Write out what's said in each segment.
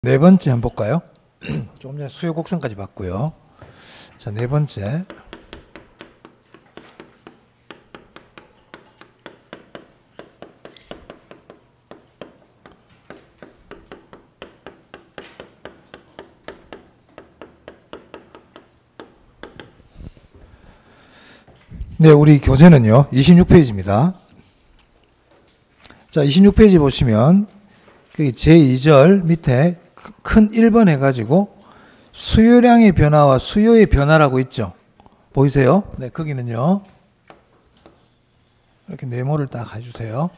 네 번째 한번 볼까요? 조금 전에 수요 곡선까지 봤고요. 자, 네 번째. 네, 우리 교재는요, 26페이지입니다. 자, 26페이지 보시면, 여기 제2절 밑에 큰 1번 해가지고, 수요량의 변화와 수요의 변화라고 있죠. 보이세요? 네, 거기는요, 이렇게 네모를 딱 해주세요.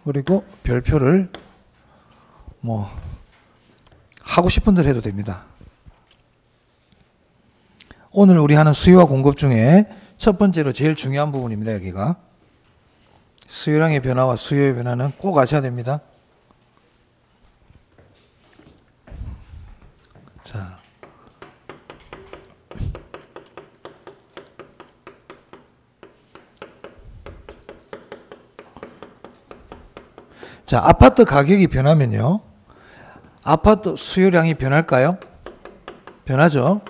그리고 별표를, 하고 싶은 대로 해도 됩니다. 오늘 우리 하는 수요와 공급 중에 첫 번째로 제일 중요한 부분입니다. 여기가 수요량의 변화와 수요의 변화는 꼭 아셔야 됩니다. 자, 아파트 가격이 변하면요, 아파트 수요량이 변할까요? 변하죠.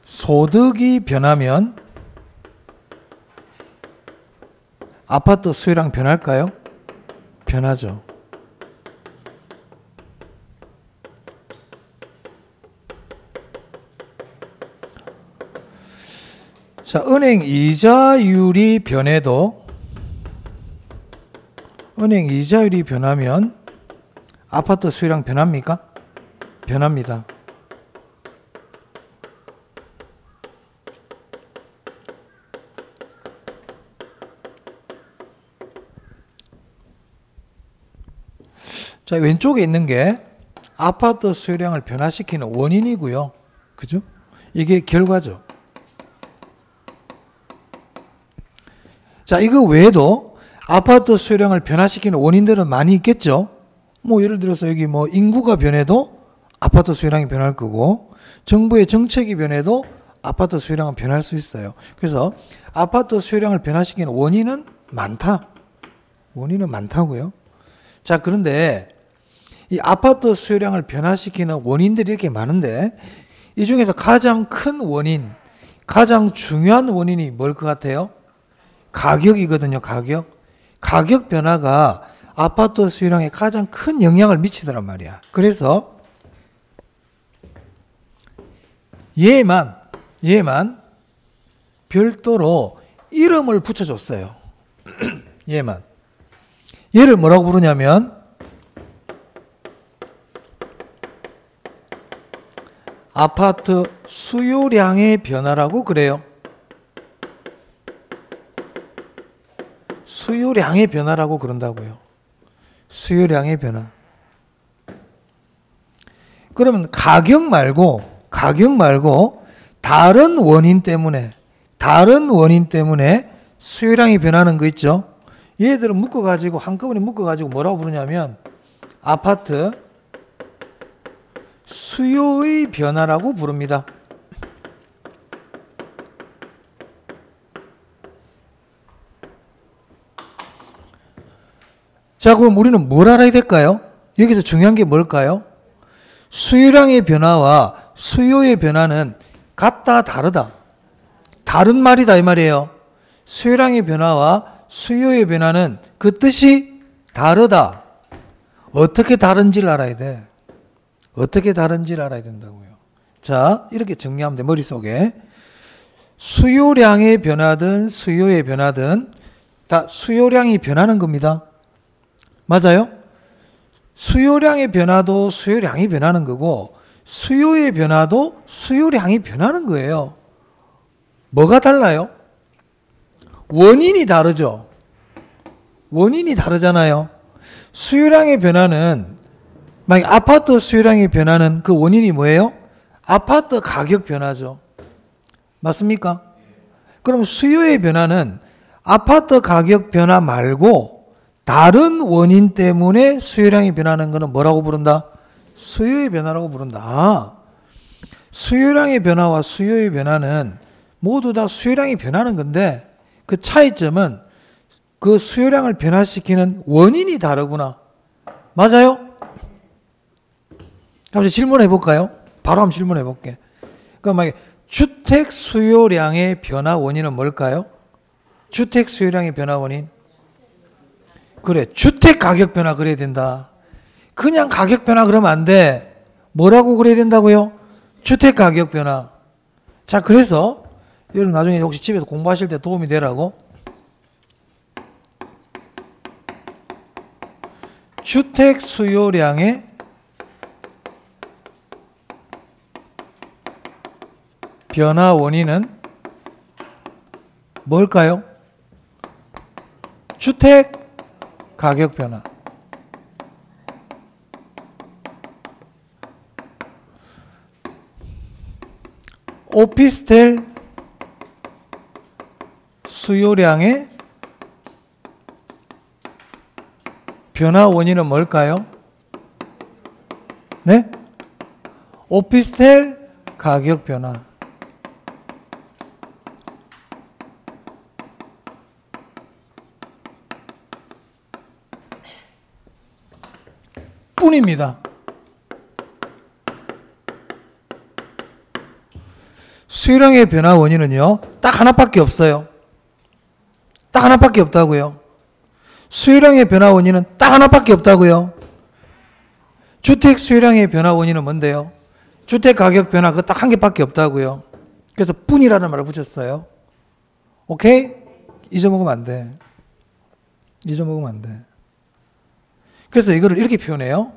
소득이 변하면 아파트 수요량 변할까요? 변하죠. 자, 은행 이자율이 변해도, 은행 이자율이 변하면 아파트 수요량 변합니까? 변합니다. 자, 왼쪽에 있는 게 아파트 수요량을 변화시키는 원인이고요. 그죠? 이게 결과죠. 자, 이거 외에도 아파트 수요량을 변화시키는 원인들은 많이 있겠죠. 예를 들어서 여기 인구가 변해도 아파트 수요량이 변할 거고, 정부의 정책이 변해도 아파트 수요량은 변할 수 있어요. 그래서 아파트 수요량을 변화시키는 원인은 많다. 원인은 많다고요. 자, 그런데 이 아파트 수요량을 변화시키는 원인들이 이렇게 많은데, 이 중에서 가장 큰 원인, 가장 중요한 원인이 뭘 것 같아요? 가격이거든요. 가격 변화가 아파트 수요량에 가장 큰 영향을 미치더란 말이야. 그래서 얘만 별도로 이름을 붙여줬어요. 얘를 뭐라고 부르냐면 아파트 수요량의 변화라고 그래요. 수요량의 변화라고 그런다고요. 수요량의 변화. 그러면 가격 말고 다른 원인 때문에 수요량이 변하는 거 있죠. 얘들은 묶어가지고 한꺼번에 묶어가지고 뭐라고 부르냐면 아파트 수요의 변화라고 부릅니다. 자, 그럼 우리는 뭘 알아야 될까요? 여기서 중요한 게 뭘까요? 수요량의 변화와 수요의 변화는 같다, 다르다. 다른 말이다 이 말이에요. 수요량의 변화와 수요의 변화는 그 뜻이 다르다. 어떻게 다른지를 알아야 돼. 어떻게 다른지를 알아야 된다고요. 자, 이렇게 정리하면 돼. 머릿속에 수요량의 변화든 수요의 변화든 다 수요량이 변하는 겁니다. 맞아요? 수요량의 변화도 수요량이 변하는 거고, 수요의 변화도 수요량이 변하는 거예요. 뭐가 달라요? 원인이 다르죠. 원인이 다르잖아요. 수요량의 변화는, 만약 아파트 수요량의 변화는 그 원인이 뭐예요? 아파트 가격 변화죠. 맞습니까? 그럼 수요의 변화는 아파트 가격 변화 말고 다른 원인 때문에 수요량이 변하는 것은 뭐라고 부른다? 수요의 변화라고 부른다. 수요량의 변화와 수요의 변화는 모두 다 수요량이 변하는 건데 그 차이점은 그 수요량을 변화시키는 원인이 다르구나. 맞아요? 한번 질문해 볼까요? 바로 한번 질문해 볼게. 그럼 만약에 주택 수요량의 변화 원인은 뭘까요? 주택 수요량의 변화 원인? 그래, 주택 가격 변화 그래야 된다. 그냥 가격 변화 그러면 안 돼. 뭐라고 그래야 된다고요? 주택 가격 변화. 자, 그래서 여러분 나중에 혹시 집에서 공부하실 때 도움이 되라고 주택 수요량의 변화 원인은 뭘까요? 주택 가격 변화. 오피스텔 수요량의 변화 원인은 뭘까요? 네? 오피스텔 가격 변화. 뿐입니다. 수요량의 변화 원인은요, 딱 하나밖에 없어요. 딱 하나밖에 없다고요. 수요량의 변화 원인은 딱 하나밖에 없다고요. 주택 수요량의 변화 원인은 뭔데요? 주택 가격 변화 그거 딱 한 개밖에 없다고요. 그래서 뿐이라는 말을 붙였어요. 오케이? 잊어먹으면 안 돼. 잊어먹으면 안 돼. 그래서 이거를 이렇게 표현해요.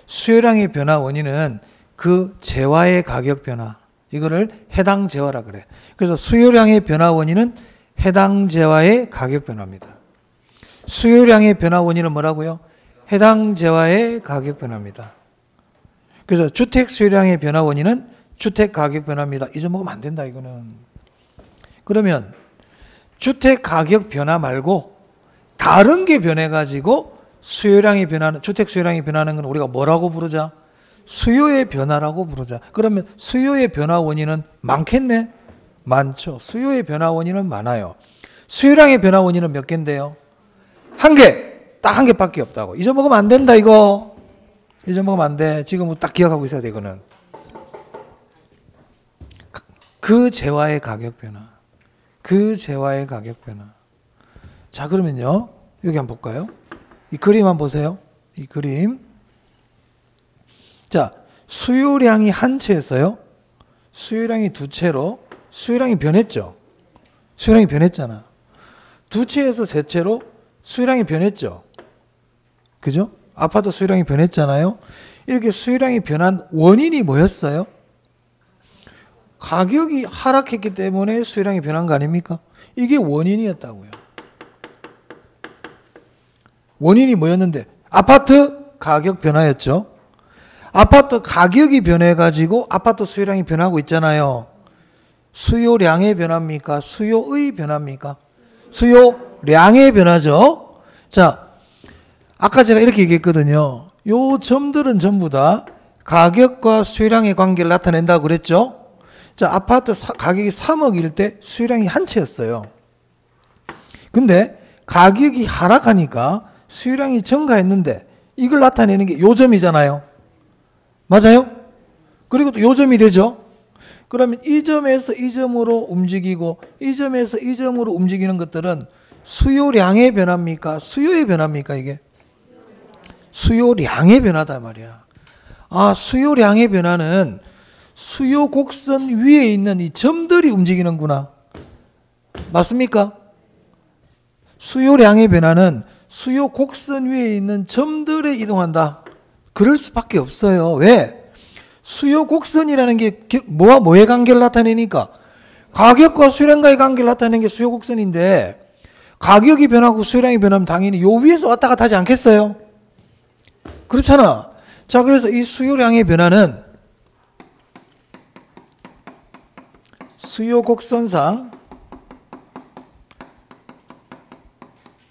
수요량의 변화 원인은 그 재화의 가격 변화. 이거를 해당 재화라 그래. 그래서 수요량의 변화 원인은 해당 재화의 가격 변화입니다. 수요량의 변화 원인은 뭐라고요? 해당 재화의 가격 변화입니다. 그래서 주택 수요량의 변화 원인은 주택 가격 변화입니다. 잊어먹으면 안 된다 이거는. 그러면 주택 가격 변화 말고 다른 게 변해가지고 수요량이 변하는, 주택 수요량이 변하는 건 우리가 뭐라고 부르자? 수요의 변화라고 부르자. 그러면 수요의 변화 원인은 많겠네? 많죠. 수요의 변화 원인은 많아요. 수요량의 변화 원인은 몇 개인데요? 한 개! 딱 한 개밖에 없다고. 잊어먹으면 안 된다 이거. 잊어먹으면 안 돼. 지금 딱 기억하고 있어야 돼 이거는. 그 재화의 가격 변화. 그 재화의 가격 변화. 자, 그러면요. 여기 한번 볼까요? 이 그림 한번 보세요. 이 그림. 자, 수요량이 한 채에서요. 수요량이 두 채로 수요량이 변했죠. 수요량이 변했잖아. 두 채에서 세 채로 수요량이 변했죠. 그죠? 아파트 수요량이 변했잖아요. 이렇게 수요량이 변한 원인이 뭐였어요? 가격이 하락했기 때문에 수요량이 변한 거 아닙니까? 이게 원인이었다고요. 원인이 뭐였는데? 아파트 가격 변화였죠. 아파트 가격이 변해가지고 아파트 수요량이 변하고 있잖아요. 수요량의 변화입니까? 수요의 변화입니까? 수요량의 변화죠. 자, 아까 제가 이렇게 얘기했거든요. 요 점들은 전부 다 가격과 수요량의 관계를 나타낸다고 그랬죠. 자, 아파트 가격이 3억일 때 수요량이 한 채였어요. 근데 가격이 하락하니까 수요량이 증가했는데 이걸 나타내는 게 요 점이잖아요. 맞아요? 그리고 또 요점이 되죠. 그러면 이 점에서 이 점으로 움직이고 이 점에서 이 점으로 움직이는 것들은 수요량의 변화입니까? 수요의 변화입니까? 이게 수요량의 변화다 말이야. 아, 수요량의 변화는 수요 곡선 위에 있는 이 점들이 움직이는구나. 맞습니까? 수요량의 변화는 수요 곡선 위에 있는 점들에 이동한다. 그럴 수밖에 없어요. 왜? 수요 곡선이라는 게 뭐와 뭐의 관계를 나타내니까? 가격과 수요량과의 관계를 나타내는 게 수요 곡선인데 가격이 변하고 수요량이 변하면 당연히 요 위에서 왔다 갔다 하지 않겠어요? 그렇잖아. 자, 그래서 이 수요량의 변화는 수요 곡선상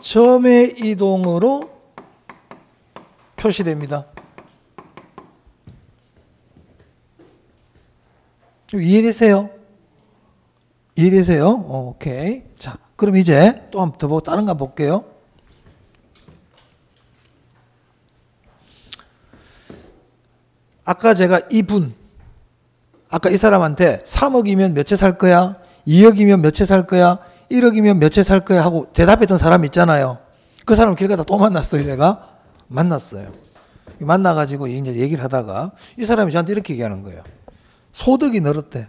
점의 이동으로 표시됩니다. 이해되세요? 이해되세요? 오케이. 자, 그럼 이제 또 한 번 더 보고 다른 거 볼게요. 아까 제가 아까 이 사람한테 3억이면 몇 채 살 거야? 2억이면 몇 채 살 거야? 1억이면 몇 채 살 거야? 하고 대답했던 사람 있잖아요. 그 사람 길 가다 또 만났어요. 제가 만났어요. 만나가지고 이제 얘기를 하다가 이 사람이 저한테 이렇게 얘기하는 거예요. 소득이 늘었대.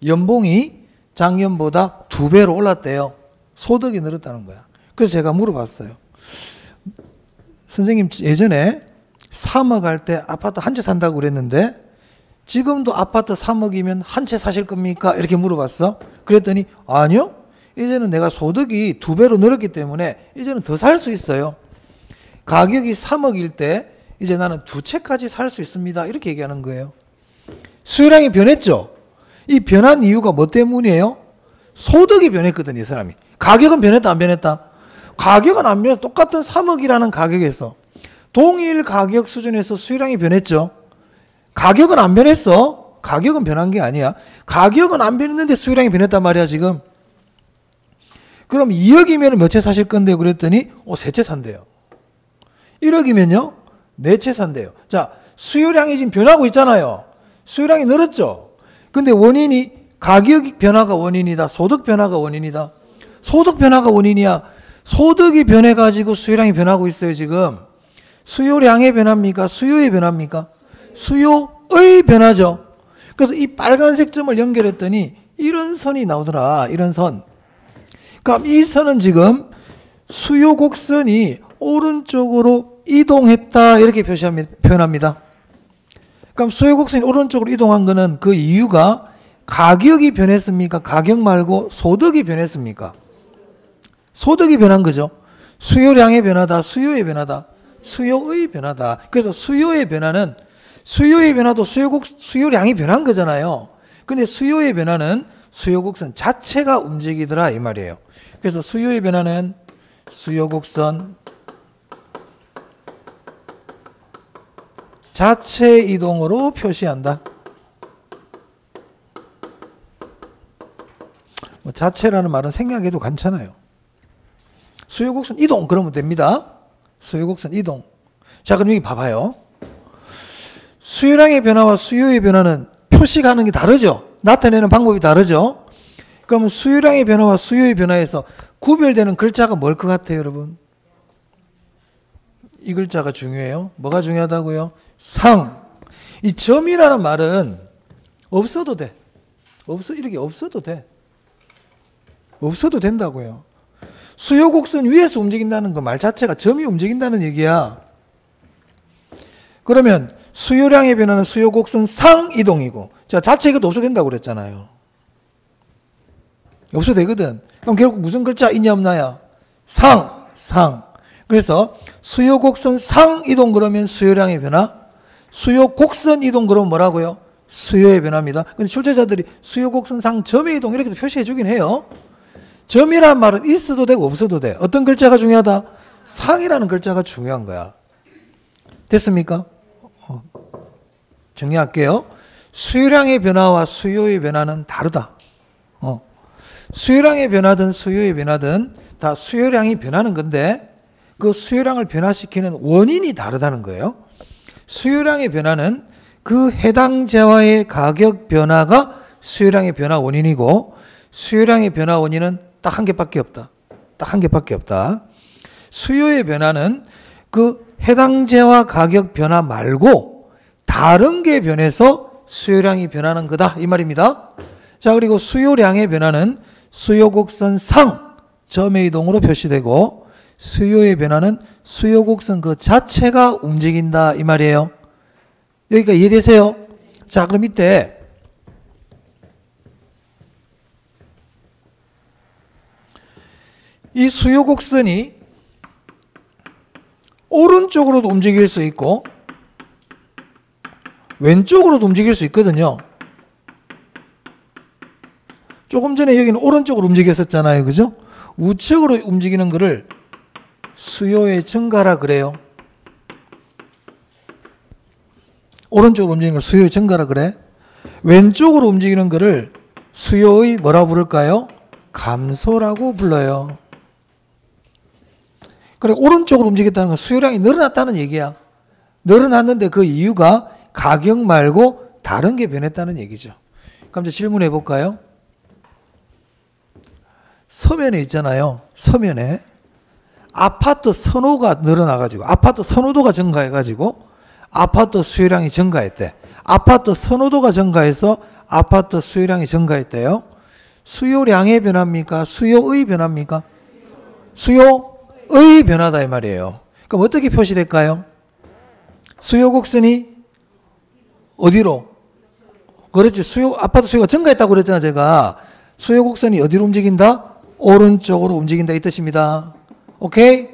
연봉이 작년보다 2배로 올랐대요. 소득이 늘었다는 거야. 그래서 제가 물어봤어요. 선생님 예전에 3억 할 때 아파트 한 채 산다고 그랬는데 지금도 아파트 3억이면 한 채 사실 겁니까? 이렇게 물어봤어. 그랬더니 아니요. 이제는 내가 소득이 2배로 늘었기 때문에 이제는 더 살 수 있어요. 가격이 3억일 때 이제 나는 2채까지 살 수 있습니다. 이렇게 얘기하는 거예요. 수요량이 변했죠. 이 변한 이유가 뭐 때문이에요? 소득이 변했거든요. 이 사람이. 가격은 변했다 안 변했다? 가격은 안 변해서 똑같은 3억이라는 가격에서 동일 가격 수준에서 수요량이 변했죠. 가격은 안 변했어. 가격은 변한 게 아니야. 가격은 안 변했는데 수요량이 변했단 말이야 지금. 그럼 2억이면 몇 채 사실 건데요? 그랬더니 3채 산대요. 1억이면요? 4채 산대요. 자, 수요량이 지금 변하고 있잖아요. 수요량이 늘었죠. 근데 원인이 가격 변화가 원인이다. 소득 변화가 원인이다. 소득 변화가 원인이야. 소득이 변해가지고 수요량이 변하고 있어요 지금. 수요량의 변화입니까? 수요의 변화입니까? 수요의 변화죠. 그래서 이 빨간색 점을 연결했더니 이런 선이 나오더라. 이런 선. 그럼 이 선은 지금 수요 곡선이 오른쪽으로 이동했다 이렇게 표현합니다. 그럼 수요 곡선이 오른쪽으로 이동한 거는 그 이유가 가격이 변했습니까? 가격 말고 소득이 변했습니까? 소득이 변한 거죠. 수요량의 변화다. 수요의 변화다. 수요의 변화다. 그래서 수요의 변화는 수요의 변화도 수요량이 변한 거잖아요. 근데 수요의 변화는 수요 곡선 자체가 움직이더라 이 말이에요. 그래서 수요의 변화는 수요 곡선 자체 이동으로 표시한다. 뭐 자체라는 말은 생략해도 괜찮아요. 수요 곡선 이동 그러면 됩니다. 수요 곡선 이동. 자, 그럼 여기 봐봐요. 수요량의 변화와 수요의 변화는 표시하는 게 다르죠. 나타내는 방법이 다르죠. 그러면 수요량의 변화와 수요의 변화에서 구별되는 글자가 뭘 것 같아요, 여러분? 이 글자가 중요해요. 뭐가 중요하다고요? 상. 이 점이라는 말은 없어도 돼. 이렇게 없어도 돼. 없어도 된다고요. 수요 곡선 위에서 움직인다는 거 말 자체가 점이 움직인다는 얘기야. 그러면 수요량의 변화는 수요 곡선 상 이동이고, 자, 자체 이것도 없어도 된다고 그랬잖아요. 없어도 되거든. 그럼 결국 무슨 글자 있냐 없나요? 상. 그래서 수요 곡선 상 이동 그러면 수요량의 변화, 수요 곡선 이동 그러면 뭐라고요? 수요의 변화입니다. 근데 출제자들이 수요 곡선 상 점의 이동 이렇게 표시해 주긴 해요. 점이란 말은 있어도 되고 없어도 돼. 어떤 글자가 중요하다? 상이라는 글자가 중요한 거야. 됐습니까? 정리할게요. 수요량의 변화와 수요의 변화는 다르다. 수요량의 변화든 수요의 변화든 다 수요량이 변하는 건데 그 수요량을 변화시키는 원인이 다르다는 거예요. 수요량의 변화는 그 해당 재화의 가격 변화가 수요량의 변화 원인이고 수요량의 변화 원인은 딱 한 개밖에 없다. 딱 한 개밖에 없다. 수요의 변화는 그 해당 재화 가격 변화 말고 다른 게 변해서 수요량이 변하는 거다. 이 말입니다. 자, 그리고 수요량의 변화는 수요 곡선 상 점의 이동으로 표시되고 수요의 변화는 수요 곡선 그 자체가 움직인다. 이 말이에요. 여기까지 이해되세요? 자, 그럼 이때 이 수요 곡선이 오른쪽으로도 움직일 수 있고 왼쪽으로도 움직일 수 있거든요. 조금 전에 여기는 오른쪽으로 움직였었잖아요. 그죠? 우측으로 움직이는 거를 수요의 증가라 그래요. 오른쪽으로 움직이는 걸 수요의 증가라 그래. 왼쪽으로 움직이는 거를 수요의 뭐라고 부를까요? 감소라고 불러요. 그래, 오른쪽으로 움직였다는 건 수요량이 늘어났다는 얘기야. 늘어났는데 그 이유가 가격 말고 다른 게 변했다는 얘기죠. 그럼 이제 질문해 볼까요? 서면에 있잖아요. 서면에 아파트 선호가 늘어나가지고 아파트 선호도가 증가해가지고 아파트 수요량이 증가했대. 아파트 선호도가 증가해서 아파트 수요량이 증가했대요. 수요량의 변화입니까? 수요의 변화입니까? 수요의 변화다 이 말이에요. 그럼 어떻게 표시될까요? 수요 곡선이 어디로? 그렇지. 아파트 수요가 증가했다고 그랬잖아 제가. 수요 곡선이 어디로 움직인다? 오른쪽으로 움직인다 이 뜻입니다. 오케이?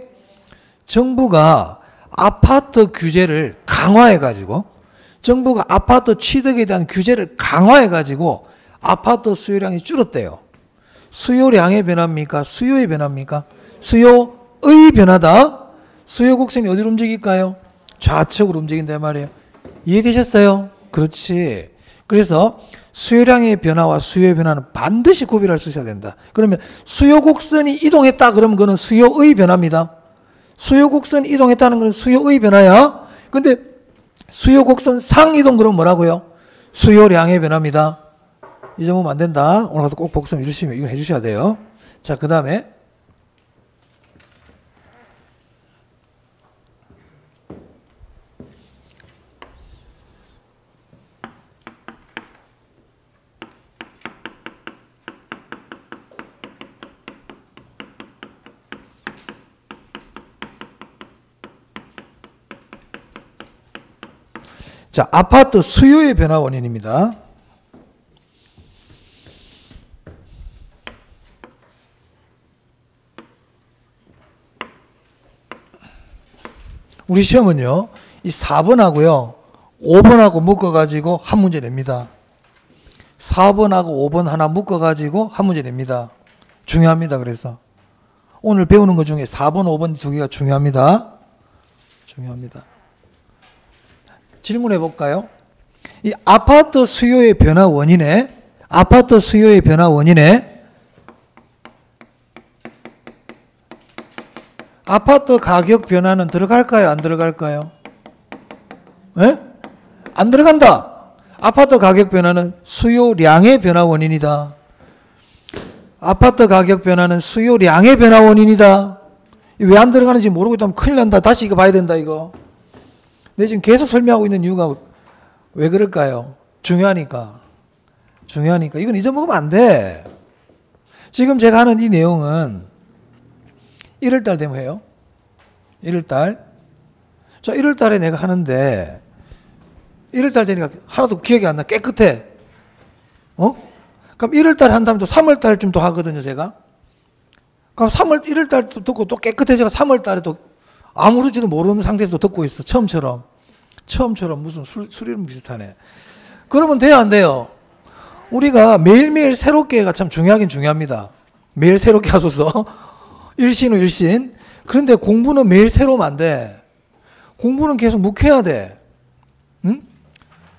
정부가 아파트 규제를 강화해가지고 정부가 아파트 취득에 대한 규제를 강화해가지고 아파트 수요량이 줄었대요. 수요량의 변화입니까? 수요의 변화입니까? 수요의 변화다. 수요 곡선이 어디로 움직일까요? 좌측으로 움직인단 말이에요. 이해되셨어요? 그렇지. 그래서 수요량의 변화와 수요의 변화는 반드시 구별할 수 있어야 된다. 그러면 수요 곡선이 이동했다 그러면 그건 수요의 변화입니다. 수요 곡선이 이동했다는 건 수요의 변화야. 근데 수요 곡선 상이동 그러면 뭐라고요? 수요량의 변화입니다. 잊어먹으면 안 된다. 오늘 가서 꼭 복습 이루시면 이건 해주셔야 돼요. 자, 그 다음에 자, 아파트 수요의 변화 원인입니다. 우리 시험은요, 이 4번하고요, 5번하고 묶어가지고 한 문제 냅니다. 4번하고 5번 하나 묶어가지고 한 문제 냅니다. 중요합니다. 그래서 오늘 배우는 것 중에 4번, 5번 두 개가 중요합니다. 중요합니다. 질문해 볼까요? 이 아파트 수요의 변화 원인에 아파트 수요의 변화 원인에 아파트 가격 변화는 들어갈까요? 안 들어갈까요? 네? 안 들어간다. 아파트 가격 변화는 수요량의 변화 원인이다. 아파트 가격 변화는 수요량의 변화 원인이다. 왜 안 들어가는지 모르고 있다면 큰일 난다. 다시 이거 봐야 된다 이거. 근데 지금 계속 설명하고 있는 이유가 왜 그럴까요? 중요하니까. 중요하니까. 이건 잊어먹으면 안 돼. 지금 제가 하는 이 내용은 1월달 되면 해요. 1월달. 자, 1월달에 내가 하는데 1월달 되니까 하나도 기억이 안 나. 깨끗해. 그럼 1월달 한 다음에 또 3월달쯤 또 하거든요, 제가. 그럼 1월달 또 듣고 또 깨끗해져가 3월달에 또 아무렇지도 모르는 상태에서 또 듣고 있어. 처음처럼 무슨 술 이름 비슷하네. 그러면 돼요, 안 돼요? 우리가 매일매일 새롭게가 참 중요하긴 중요합니다. 매일 새롭게 하소서. 일신 후 일신. 그런데 공부는 매일 새로우면 안 돼. 공부는 계속 묵혀야 돼. 응?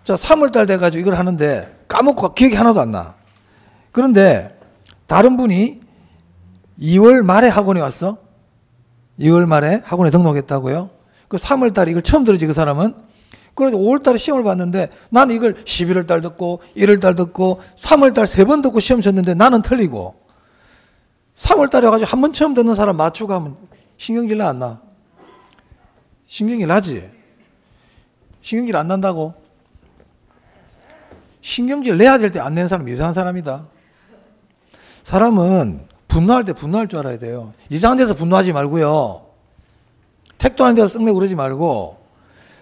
자, 3월달 돼가지고 이걸 하는데 까먹고 기억이 하나도 안 나. 그런데 다른 분이 2월 말에 학원에 왔어. 2월 말에 학원에 등록했다고요. 그 3월 달에 이걸 처음 들었지, 그 사람은. 그래서 5월 달에 시험을 봤는데 나는 이걸 11월 달 듣고 1월 달 듣고 3월 달 3번 듣고 시험 쳤는데 나는 틀리고 3월 달에 와가지고 한 번 처음 듣는 사람 맞추고 하면 신경질 나 안 나? 신경질 나지? 신경질 안 난다고? 신경질 내야 될 때 안 내는 사람 이상한 사람이다. 사람은 분노할 때 분노할 줄 알아야 돼요. 이상한 데서 분노하지 말고요. 택도 아닌 데서 썩내고 그러지 말고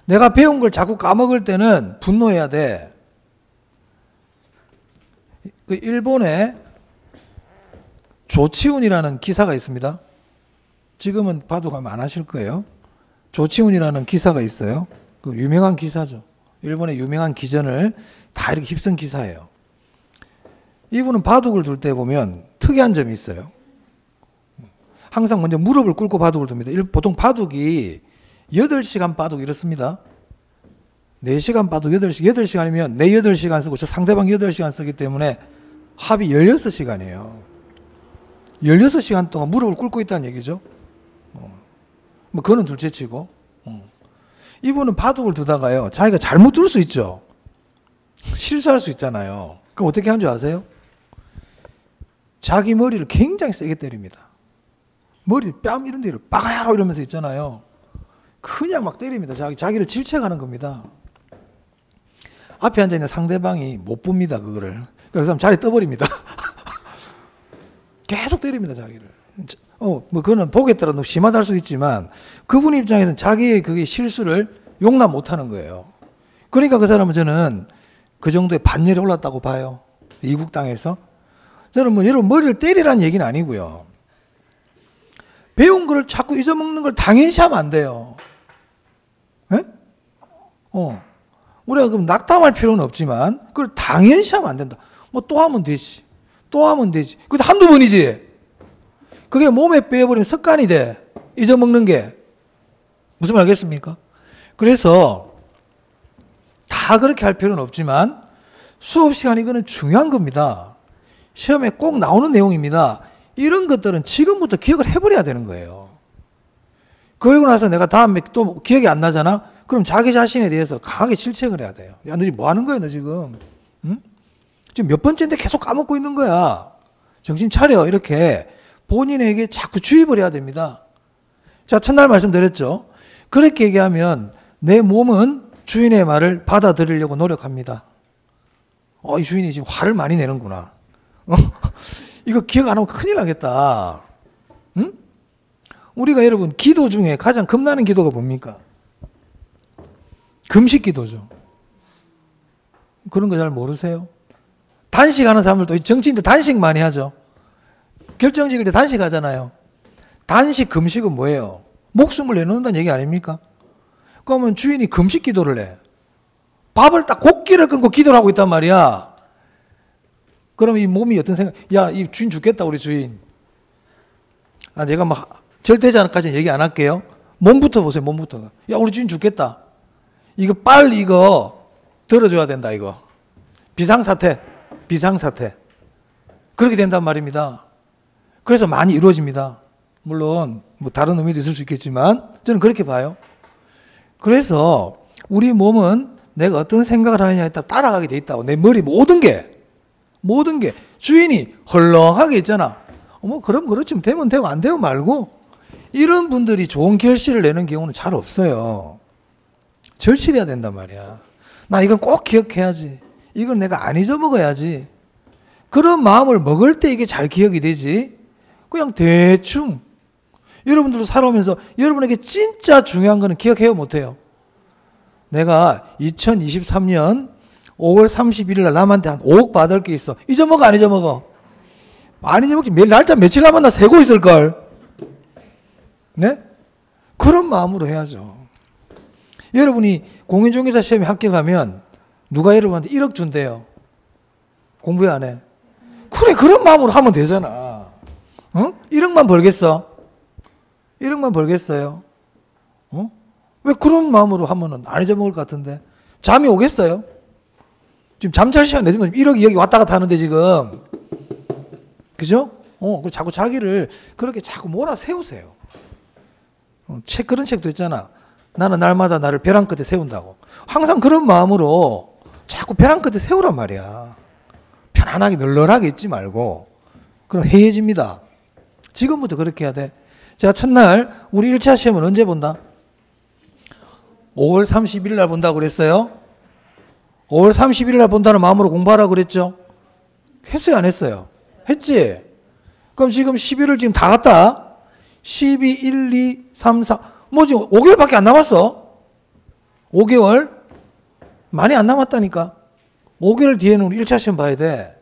내가 배운 걸 자꾸 까먹을 때는 분노해야 돼. 그 일본에 조치훈이라는 기사가 있습니다. 지금은 봐도 가면 안 하실 거예요. 조치훈이라는 기사가 있어요. 그 유명한 기사죠. 일본의 유명한 기전을 다 이렇게 휩쓴 기사예요. 이분은 바둑을 둘 때 보면 특이한 점이 있어요. 항상 먼저 무릎을 꿇고 바둑을 둡니다. 보통 바둑이 8시간 바둑 이렇습니다. 4시간 봐도 8시간이면 내 8시간 쓰고 저 상대방 8시간 쓰기 때문에 합이 16시간이에요. 16시간 동안 무릎을 꿇고 있다는 얘기죠. 뭐 그거는 둘째치고 이분은 바둑을 두다가요 자기가 잘못 둘 수 있죠. 실수할 수 있잖아요. 그럼 어떻게 한 줄 아세요? 자기 머리를 굉장히 세게 때립니다. 머리 뺨 이런 데를 빠가야로 이러면서 있잖아요. 그냥 막 때립니다. 자기를 질책하는 겁니다. 앞에 앉아있는 상대방이 못 봅니다. 그거를. 그래서 사람 자리 떠버립니다. 계속 때립니다. 자기를. 뭐 그거는 보기에 따라 너무 심하다 할 수 있지만 그분 입장에서는 자기의 그게 실수를 용납 못하는 거예요. 그러니까 그 사람은 저는 그 정도의 반열에 올랐다고 봐요. 이국 땅에서. 저는 뭐 여러분 머리를 때리라는 얘기는 아니고요. 배운 거를 자꾸 잊어먹는 걸 당연시하면 안 돼요. 예? 우리가 그럼 낙담할 필요는 없지만 그걸 당연시하면 안 된다. 뭐 또 하면 되지. 또 하면 되지. 근데 한두 번이지. 그게 몸에 빼버리면 습관이 돼. 잊어먹는 게. 무슨 말 알겠습니까? 그래서 다 그렇게 할 필요는 없지만 수업 시간 이거는 중요한 겁니다. 시험에 꼭 나오는 내용입니다. 이런 것들은 지금부터 기억을 해버려야 되는 거예요. 그리고 나서 내가 다음에 또 기억이 안 나잖아? 그럼 자기 자신에 대해서 강하게 질책을 해야 돼요. 야, 너 지금 뭐 하는 거야, 너 지금? 응? 지금 몇 번째인데 계속 까먹고 있는 거야. 정신 차려. 이렇게 본인에게 자꾸 주입을 해야 됩니다. 자, 첫날 말씀드렸죠. 그렇게 얘기하면 내 몸은 주인의 말을 받아들이려고 노력합니다. 이 주인이 지금 화를 많이 내는구나. 이거 기억 안 하면 큰일 나겠다. 응? 우리가 여러분 기도 중에 가장 겁나는 기도가 뭡니까? 금식 기도죠. 그런 거 잘 모르세요? 단식하는 사람들도 정치인들 단식 많이 하죠. 결정 지을 때 단식하잖아요. 단식 금식은 뭐예요? 목숨을 내놓는다는 얘기 아닙니까? 그러면 주인이 금식 기도를 해. 밥을 딱 곡기를 끊고 기도를 하고 있단 말이야. 그럼 이 몸이 어떤 생각? 야, 이 주인 죽겠다, 우리 주인. 제가 막 절대자까지는 얘기 안 할게요. 몸부터 보세요, 몸부터. 야, 우리 주인 죽겠다. 이거 빨리 이거 들어줘야 된다, 이거. 비상사태. 그렇게 된단 말입니다. 그래서 많이 이루어집니다. 물론 뭐 다른 의미도 있을 수 있겠지만 저는 그렇게 봐요. 그래서 우리 몸은 내가 어떤 생각을 하느냐에 따라 따라가게 돼 있다고. 내 머리 모든 게 주인이 헐렁하게 있잖아. 그럼 그렇지 되면 되고 안 되면 말고. 이런 분들이 좋은 결실을 내는 경우는 잘 없어요. 절실해야 된단 말이야. 나 이건 꼭 기억해야지. 이건 내가 안 잊어먹어야지. 그런 마음을 먹을 때 이게 잘 기억이 되지. 그냥 대충. 여러분들도 살아오면서 여러분에게 진짜 중요한 거는 기억해요, 못해요? 내가 2023년 5월 31일 날 남한테 한 5억 받을 게 있어. 잊어먹어, 안 잊어먹어? 안 잊어먹지. 날짜 며칠 남았나 세고 있을걸. 네? 그런 마음으로 해야죠. 여러분이 공인중개사 시험에 합격하면 누가 여러분한테 1억 준대요. 공부해 안 해? 그래, 그런 마음으로 하면 되잖아. 1억만 벌겠어? 1억만 벌겠어요? 왜 그런 마음으로 하면은 안 잊어먹을 것 같은데? 잠이 오겠어요? 지금 잠잘 시간 내서 1억, 2억이 왔다 갔다 하는데 지금. 그죠? 자꾸 자기를 그렇게 자꾸 몰아세우세요. 그런 책도 있잖아. 나는 날마다 나를 벼랑 끝에 세운다고. 항상 그런 마음으로 자꾸 벼랑 끝에 세우란 말이야. 편안하게 널널하게 있지 말고. 그럼 해해집니다. 지금부터 그렇게 해야 돼. 제가 첫날 우리 1차 시험은 언제 본다? 5월 31일 날 본다고 그랬어요. 5월 31일 날 본다는 마음으로 공부하라고 그랬죠. 했어요, 안 했어요? 했지? 그럼 지금 11월 지금 다 갔다. 12, 1, 2, 3, 4. 뭐 지금 5개월밖에 안 남았어. 5개월? 많이 안 남았다니까. 5개월 뒤에는 우리 1차 시험 봐야 돼.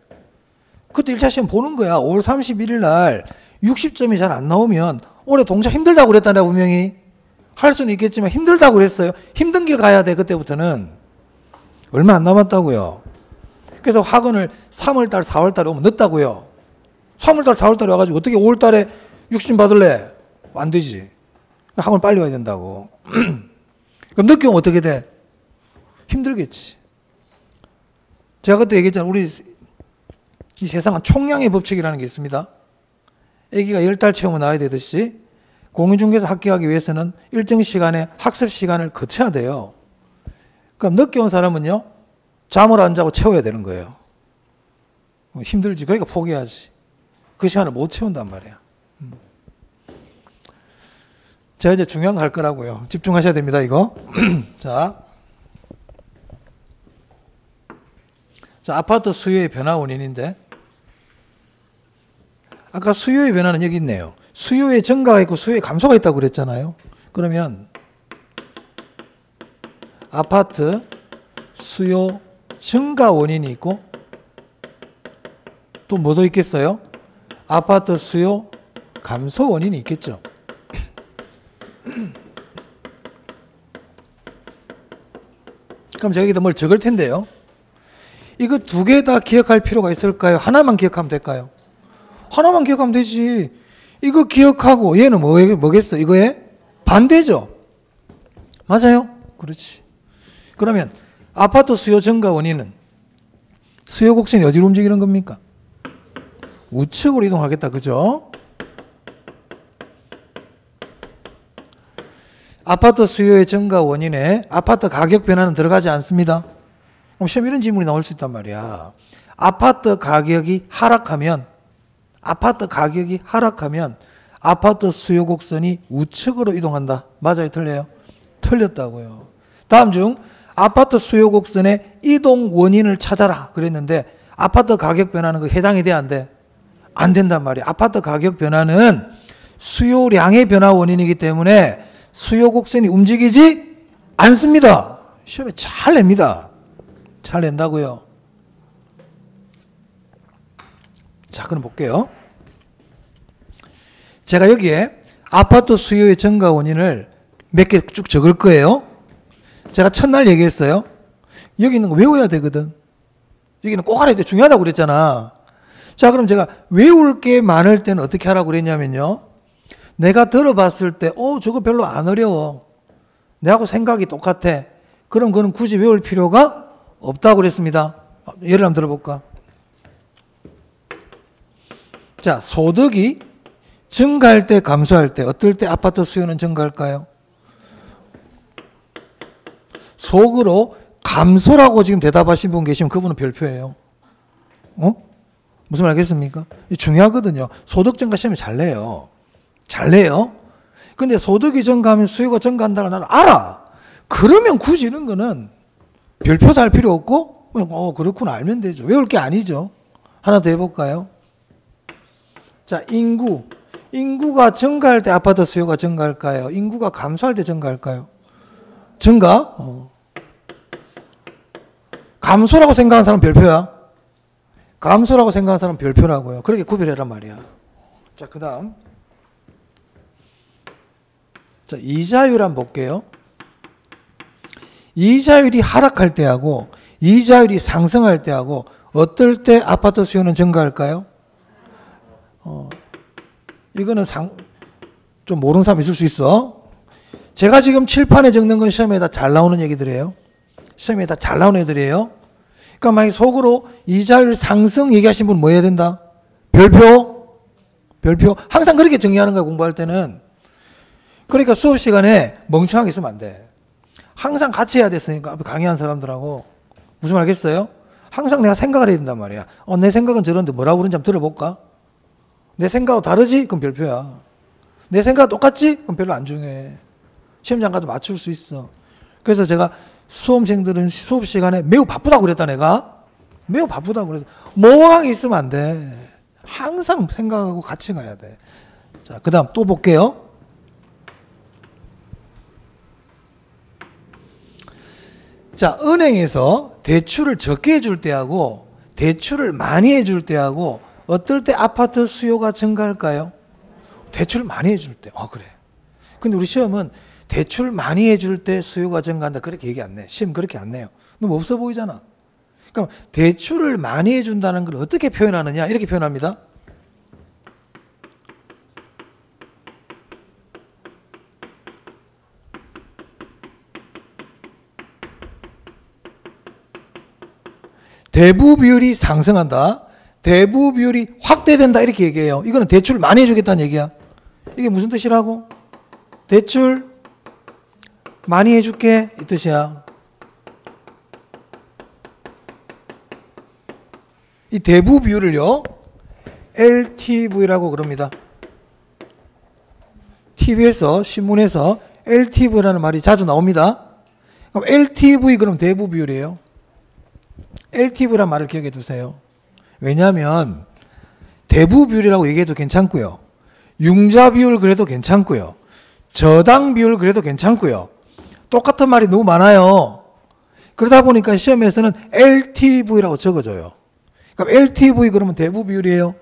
그때 1차 시험 보는 거야. 5월 31일 날 60점이 잘 안 나오면 올해 동작 힘들다고 그랬다, 내가 분명히. 할 수는 있겠지만 힘들다고 그랬어요. 힘든 길 가야 돼, 그때부터는. 얼마 안 남았다고요. 그래서 학원을 3월달, 4월달에 오면 늦다고요. 3월달, 4월달에 와가지고 어떻게 5월달에 60점 받을래? 안 되지. 학원 빨리 와야 된다고. 그럼 늦게 오면 어떻게 돼? 힘들겠지. 제가 그때 얘기했잖아요. 우리 이 세상은 총량의 법칙이라는 게 있습니다. 아기가 10달 채우면 나와야 되듯이 공인중개사 합격하기 위해서는 일정 시간의 학습 시간을 거쳐야 돼요. 그럼 늦게 온 사람은요, 잠을 안 자고 채워야 되는 거예요. 힘들지. 그러니까 포기하지. 그 시간을 못 채운단 말이야. 제가 이제 중요한 거 할 거라고요. 집중하셔야 됩니다, 이거. 자, 아파트 수요의 변화 원인인데, 아까 수요의 변화는 여기 있네요. 수요의 증가가 있고 수요의 감소가 있다고 그랬잖아요. 그러면 아파트 수요 증가 원인이 있고 또 뭐도 있겠어요? 아파트 수요 감소 원인이 있겠죠. 그럼 제가 여기다 뭘 적을 텐데요. 이거 두 개 다 기억할 필요가 있을까요? 하나만 기억하면 될까요? 하나만 기억하면 되지. 이거 기억하고 얘는 뭐겠어? 이거에 반대죠. 맞아요? 그렇지. 그러면 아파트 수요 증가 원인은 수요 곡선이 어디로 움직이는 겁니까? 우측으로 이동하겠다. 그죠? 아파트 수요의 증가 원인에 아파트 가격 변화는 들어가지 않습니다. 그럼 시험 이런 질문이 나올 수 있단 말이야. 아파트 가격이 하락하면 아파트 수요 곡선이 우측으로 이동한다. 맞아요? 틀려요? 틀렸다고요. 다음 중 아파트 수요 곡선의 이동 원인을 찾아라 그랬는데 아파트 가격 변화는 그 해당이 돼? 안 돼? 안 된단 말이야. 아파트 가격 변화는 수요량의 변화 원인이기 때문에 수요 곡선이 움직이지 않습니다. 시험에 잘 냅니다. 잘 낸다고요. 자, 그럼 볼게요. 제가 여기에 아파트 수요의 증가 원인을 몇 개 쭉 적을 거예요. 제가 첫날 얘기했어요. 여기 있는 거 외워야 되거든. 여기는 꼭 알아야 돼. 중요하다고 그랬잖아. 자, 그럼 제가 외울 게 많을 때는 어떻게 하라고 그랬냐면요. 내가 들어봤을 때, 저거 별로 안 어려워. 내하고 생각이 똑같아. 그럼 그건 굳이 외울 필요가 없다고 그랬습니다. 예를 한번 들어볼까? 자, 소득이 증가할 때, 감소할 때, 어떨 때 아파트 수요는 증가할까요? 속으로 감소라고 지금 대답하신 분 계시면 그분은 별표예요. 무슨 말 알겠습니까? 중요하거든요. 소득 증가 시험에 잘 내요. 잘 내요. 근데 소득이 증가하면 수요가 증가한다는 나는 알아. 그러면 굳이 이런 거는 별표도 할 필요 없고, 그냥, 그렇구나 알면 되죠. 외울 게 아니죠. 하나 더 해볼까요? 자, 인구가 증가할 때 아파트 수요가 증가할까요? 인구가 감소할 때 증가할까요? 증가? 감소라고 생각하는 사람은 별표야. 감소라고 생각하는 사람은 별표라고요. 그렇게 구별해란 말이야. 자, 그 다음. 자, 이자율 한번 볼게요. 이자율이 하락할 때하고 이자율이 상승할 때하고 어떨 때 아파트 수요는 증가할까요? 이거는 좀 모르는 사람 있을 수 있어. 제가 지금 칠판에 적는 건 시험에다 잘 나오는 얘기들이에요. 시험에다 잘 나오는 애들이에요. 그러니까 만약 속으로 이자율 상승 얘기하신 분 뭐 해야 된다? 별표. 항상 그렇게 정리하는 거야, 공부할 때는. 그러니까 수업 시간에 멍청하게 있으면 안 돼. 항상 같이 해야 됐으니까 앞에 강의한 사람들하고. 무슨 말 알겠어요? 항상 내가 생각을 해야 된단 말이야. 내 생각은 저런데 뭐라고 그러는지 한번 들어볼까? 내 생각하고 다르지? 그럼 별표야. 내 생각과 똑같지? 그럼 별로 안 중요해. 시험장 가도 맞출 수 있어. 그래서 제가 수험생들은 수업 시간에 매우 바쁘다고 그랬다, 내가. 매우 바쁘다고 그래서. 멍하게 있으면 안 돼. 항상 생각하고 같이 가야 돼. 자, 그 다음 또 볼게요. 자, 은행에서 대출을 적게 해줄 때하고 대출을 많이 해줄 때하고 어떨 때 아파트 수요가 증가할까요? 대출을 많이 해줄 때. 그래. 근데 우리 시험은 대출 많이 해줄 때 수요가 증가한다. 그렇게 얘기 안 내. 시험 그렇게 안 내요. 너무 없어 보이잖아. 그럼 대출을 많이 해준다는 걸 어떻게 표현하느냐? 이렇게 표현합니다. 대부 비율이 상승한다. 대부 비율이 확대된다. 이렇게 얘기해요. 이거는 대출 많이 해주겠다는 얘기야. 이게 무슨 뜻이라고? 대출 많이 해줄게 이 뜻이야. 이 대부 비율을요 LTV라고 그럽니다. TV에서 신문에서 LTV라는 말이 자주 나옵니다. 그럼 LTV 그럼 대부 비율이에요. LTV란 말을 기억해 두세요. 왜냐하면 대부 비율이라고 얘기해도 괜찮고요. 융자 비율 그래도 괜찮고요. 저당 비율 그래도 괜찮고요. 똑같은 말이 너무 많아요. 그러다 보니까 시험에서는 LTV라고 적어줘요. 그럼 LTV 그러면 대부 비율이에요.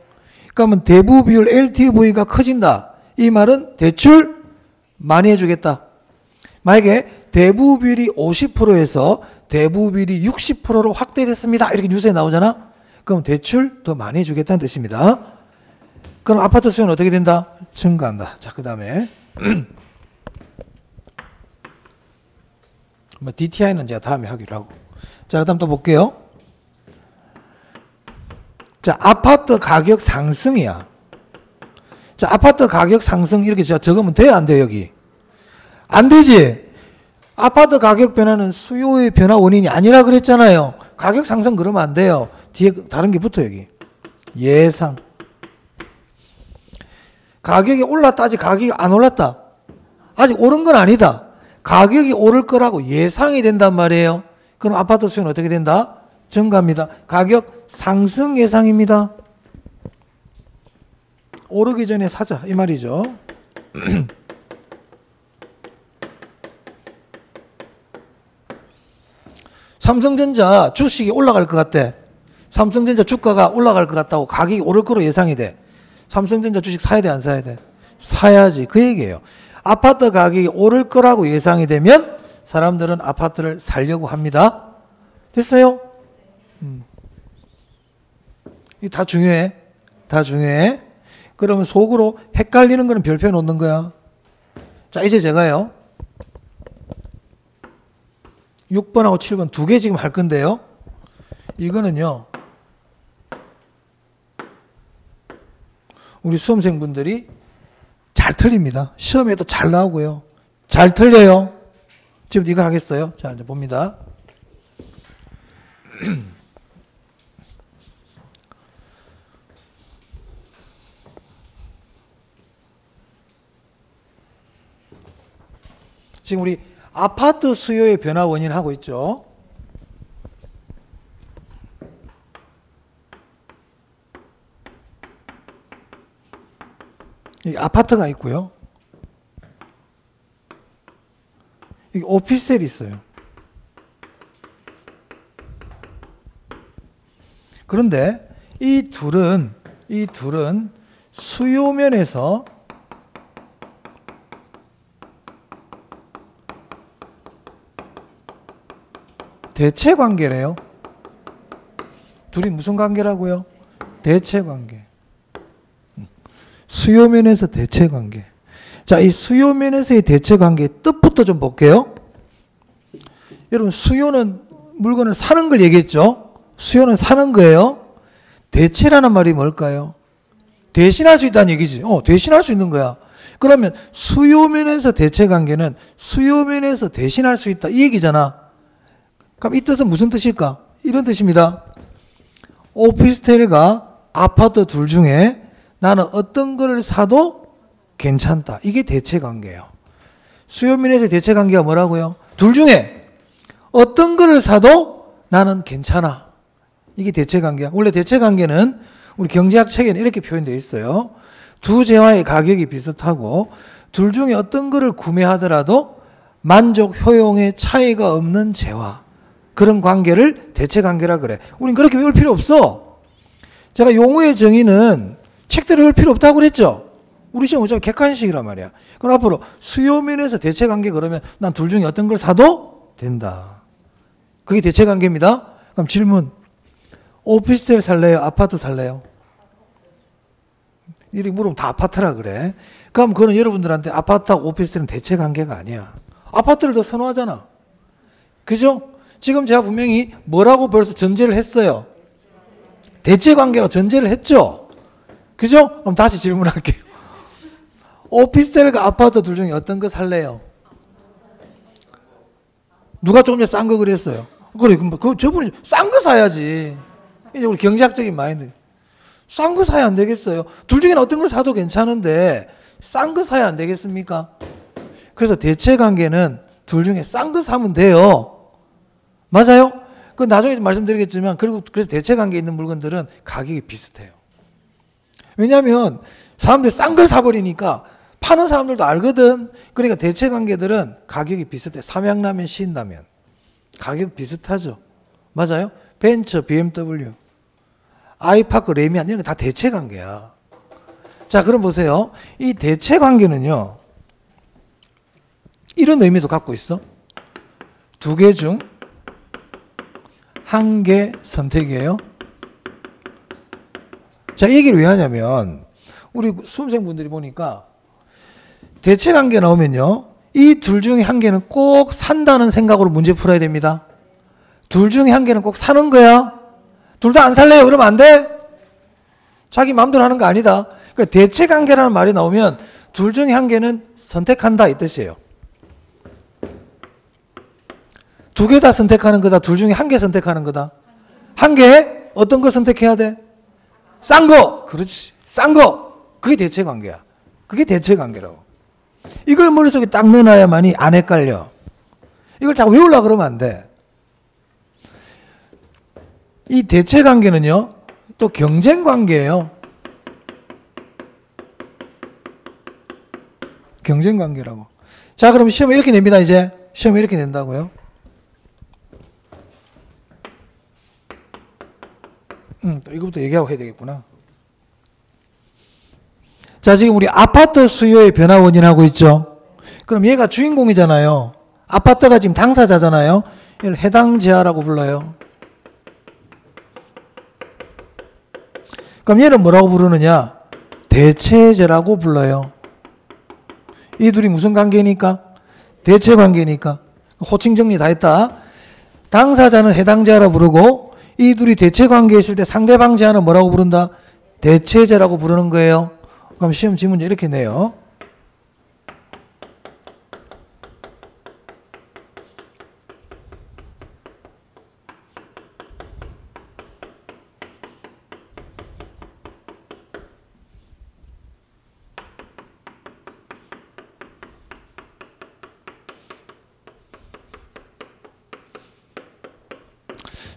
그러면 대부 비율 LTV가 커진다. 이 말은 대출 많이 해주겠다. 만약에 대부 비율이 50%에서 대부 비율이 60%로 확대됐습니다. 이렇게 뉴스에 나오잖아. 그럼 대출 더 많이 해주겠다는 뜻입니다. 그럼 아파트 수요는 어떻게 된다? 증가한다. 자, 그 다음에 뭐 DTI는 제가 다음에 하기로 하고. 자, 그 다음 또 볼게요. 자, 아파트 가격 상승이야. 자, 아파트 가격 상승 이렇게 제가 적으면 돼요, 안 돼요, 여기? 안 되지? 아파트 가격 변화는 수요의 변화 원인이 아니라 그랬잖아요. 가격 상승 그러면 안 돼요. 뒤에 다른 게 붙어, 여기. 예상. 가격이 올랐다. 아직 가격이 안 올랐다. 아직 오른 건 아니다. 가격이 오를 거라고 예상이 된단 말이에요. 그럼 아파트 수요는 어떻게 된다? 증가합니다. 가격 상승 예상입니다. 오르기 전에 사자 이 말이죠. 삼성전자 주식이 올라갈 것 같대. 삼성전자 주가가 올라갈 것 같다고 가격이 오를 거로 예상이 돼. 삼성전자 주식 사야 돼, 안 사야 돼? 사야지. 그 얘기예요. 아파트 가격이 오를 거라고 예상이 되면 사람들은 아파트를 사려고 합니다. 됐어요? 이게 다 중요해. 다 중요해. 그러면 속으로 헷갈리는 거는 별표 놓는 거야. 자, 이제 제가요 6번하고 7번 두 개 지금 할 건데요. 이거는요 우리 수험생분들이 잘 틀립니다. 시험에도 잘 나오고요. 잘 틀려요. 지금 이거 하겠어요. 자, 이제 봅니다. 지금 우리 아파트 수요의 변화 원인 하고 있죠. 이 아파트가 있고요. 여기 오피스텔이 있어요. 그런데 이 둘은 수요 면에서 대체 관계래요. 둘이 무슨 관계라고요? 대체 관계. 수요 면에서 대체 관계. 자, 이 수요 면에서의 대체 관계의 뜻부터 좀 볼게요. 여러분, 수요는 물건을 사는 걸 얘기했죠? 수요는 사는 거예요. 대체라는 말이 뭘까요? 대신할 수 있다는 얘기지. 대신할 수 있는 거야. 그러면 수요 면에서 대체 관계는 수요 면에서 대신할 수 있다. 이 얘기잖아. 그럼 이 뜻은 무슨 뜻일까? 이런 뜻입니다. 오피스텔과 아파트 둘 중에 나는 어떤 거를 사도 괜찮다. 이게 대체 관계예요. 수요 면에서 대체 관계가 뭐라고요? 둘 중에 어떤 거를 사도 나는 괜찮아. 이게 대체 관계야. 원래 대체 관계는 우리 경제학 책에는 이렇게 표현되어 있어요. 두 재화의 가격이 비슷하고 둘 중에 어떤 거를 구매하더라도 만족 효용의 차이가 없는 재화. 그런 관계를 대체 관계라 그래. 우린 그렇게 외울 필요 없어. 제가 용어의 정의는 책대로 외울 필요 없다고 그랬죠. 우리 시험 어차피 객관식이란 말이야. 그럼 앞으로 수요 면에서 대체 관계 그러면 난 둘 중에 어떤 걸 사도 된다. 그게 대체 관계입니다. 그럼 질문. 오피스텔 살래요? 아파트 살래요? 이렇게 물으면 다 아파트라 그래. 그럼 그거는 여러분들한테 아파트하고 오피스텔은 대체 관계가 아니야. 아파트를 더 선호하잖아. 그죠? 지금 제가 분명히 뭐라고 벌써 전제를 했어요. 대체관계로 전제를 했죠. 그죠? 그럼 다시 질문할게요. 오피스텔과 아파트 둘 중에 어떤 거 살래요? 누가 조금 전에 싼 거 그랬어요? 그래, 저분이 싼 거 사야지. 이제 우리 경제학적인 마인드. 싼 거 사야 안 되겠어요? 둘 중에 어떤 걸 사도 괜찮은데 싼 거 사야 안 되겠습니까? 그래서 대체관계는 둘 중에 싼 거 사면 돼요. 맞아요? 그 나중에 말씀드리겠지만 그래서 대체관계에 있는 물건들은 가격이 비슷해요. 왜냐하면 사람들이 싼 걸 사버리니까 파는 사람들도 알거든. 그러니까 대체관계들은 가격이 비슷해. 삼양라면, 신라면 가격 비슷하죠. 맞아요? 벤처, BMW, 아이파크, 레미안 이런 거 다 대체관계야. 자, 그럼 보세요. 이 대체관계는요, 이런 의미도 갖고 있어. 두 개 중 한 개 선택이에요. 자, 이 얘기를 왜 하냐면 우리 수험생분들이 보니까 대체관계 나오면요, 이 둘 중에 한 개는 꼭 산다는 생각으로 문제 풀어야 됩니다. 둘 중에 한 개는 꼭 사는 거야. 둘 다 안 살래요? 그러면 안 돼? 자기 마음대로 하는 거 아니다. 그러니까 대체관계라는 말이 나오면 둘 중에 한 개는 선택한다 이 뜻이에요. 두 개 다 선택하는 거다. 둘 중에 한 개 선택하는 거다. 한 개? 어떤 거 선택해야 돼? 싼 거. 그렇지. 싼 거. 그게 대체관계야. 그게 대체관계라고. 이걸 머릿속에 딱 넣어놔야만이 안 헷갈려. 이걸 자꾸 외우려고 그러면 안 돼. 이 대체관계는요, 또 경쟁관계예요. 경쟁관계라고. 자, 그럼 시험에 이렇게 냅니다. 이제 시험에 이렇게 낸다고요. 또 이거부터 얘기하고 해야 되겠구나. 자, 지금 우리 아파트 수요의 변화 원인 하고 있죠. 그럼 얘가 주인공이잖아요. 아파트가 지금 당사자잖아요. 이걸 해당 제하라고 불러요. 그럼 얘는 뭐라고 부르느냐? 대체제라고 불러요. 이 둘이 무슨 관계니까? 대체 관계니까. 호칭 정리 다 했다. 당사자는 해당 제하라고 부르고 이 둘이 대체 관계에 있을 때 상대방 제하는 뭐라고 부른다? 대체제라고 부르는 거예요. 그럼 시험 지문제 이렇게 내요.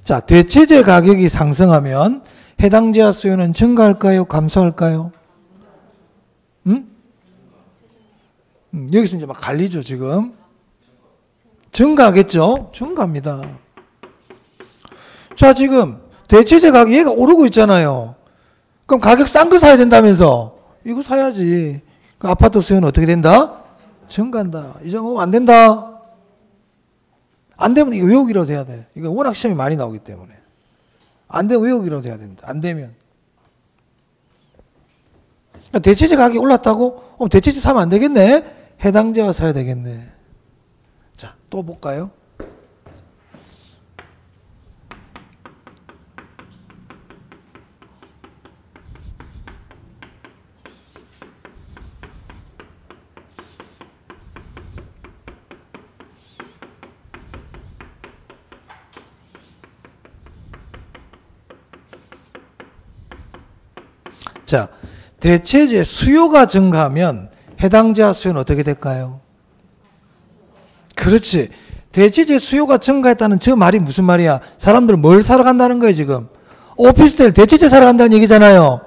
자, 대체제 가격이 상승하면 해당 제하 수요는 증가할까요? 감소할까요? 여기서 이제 막 갈리죠, 지금. 증가하겠죠? 증가합니다. 자, 지금 대체제 가격 얘가 오르고 있잖아요. 그럼 가격 싼 거 사야 된다면서. 이거 사야지. 그 아파트 수요는 어떻게 된다? 증가한다. 이 정도면 안 된다. 안 되면 이거 외우기라도 해야 돼. 이거 워낙 시험이 많이 나오기 때문에. 안 되면 외우기라도 해야 됩니다. 안 되면. 대체제 가격이 올랐다고? 대체제 사면 안 되겠네? 해당제와 사야 되겠네. 자, 또 볼까요? 자, 대체제 수요가 증가하면 해당 제하 수요는 어떻게 될까요? 그렇지. 대체제 수요가 증가했다는 저 말이 무슨 말이야? 사람들 뭘 사러 간다는 거예요, 지금? 오피스텔 대체제 사러 간다는 얘기잖아요.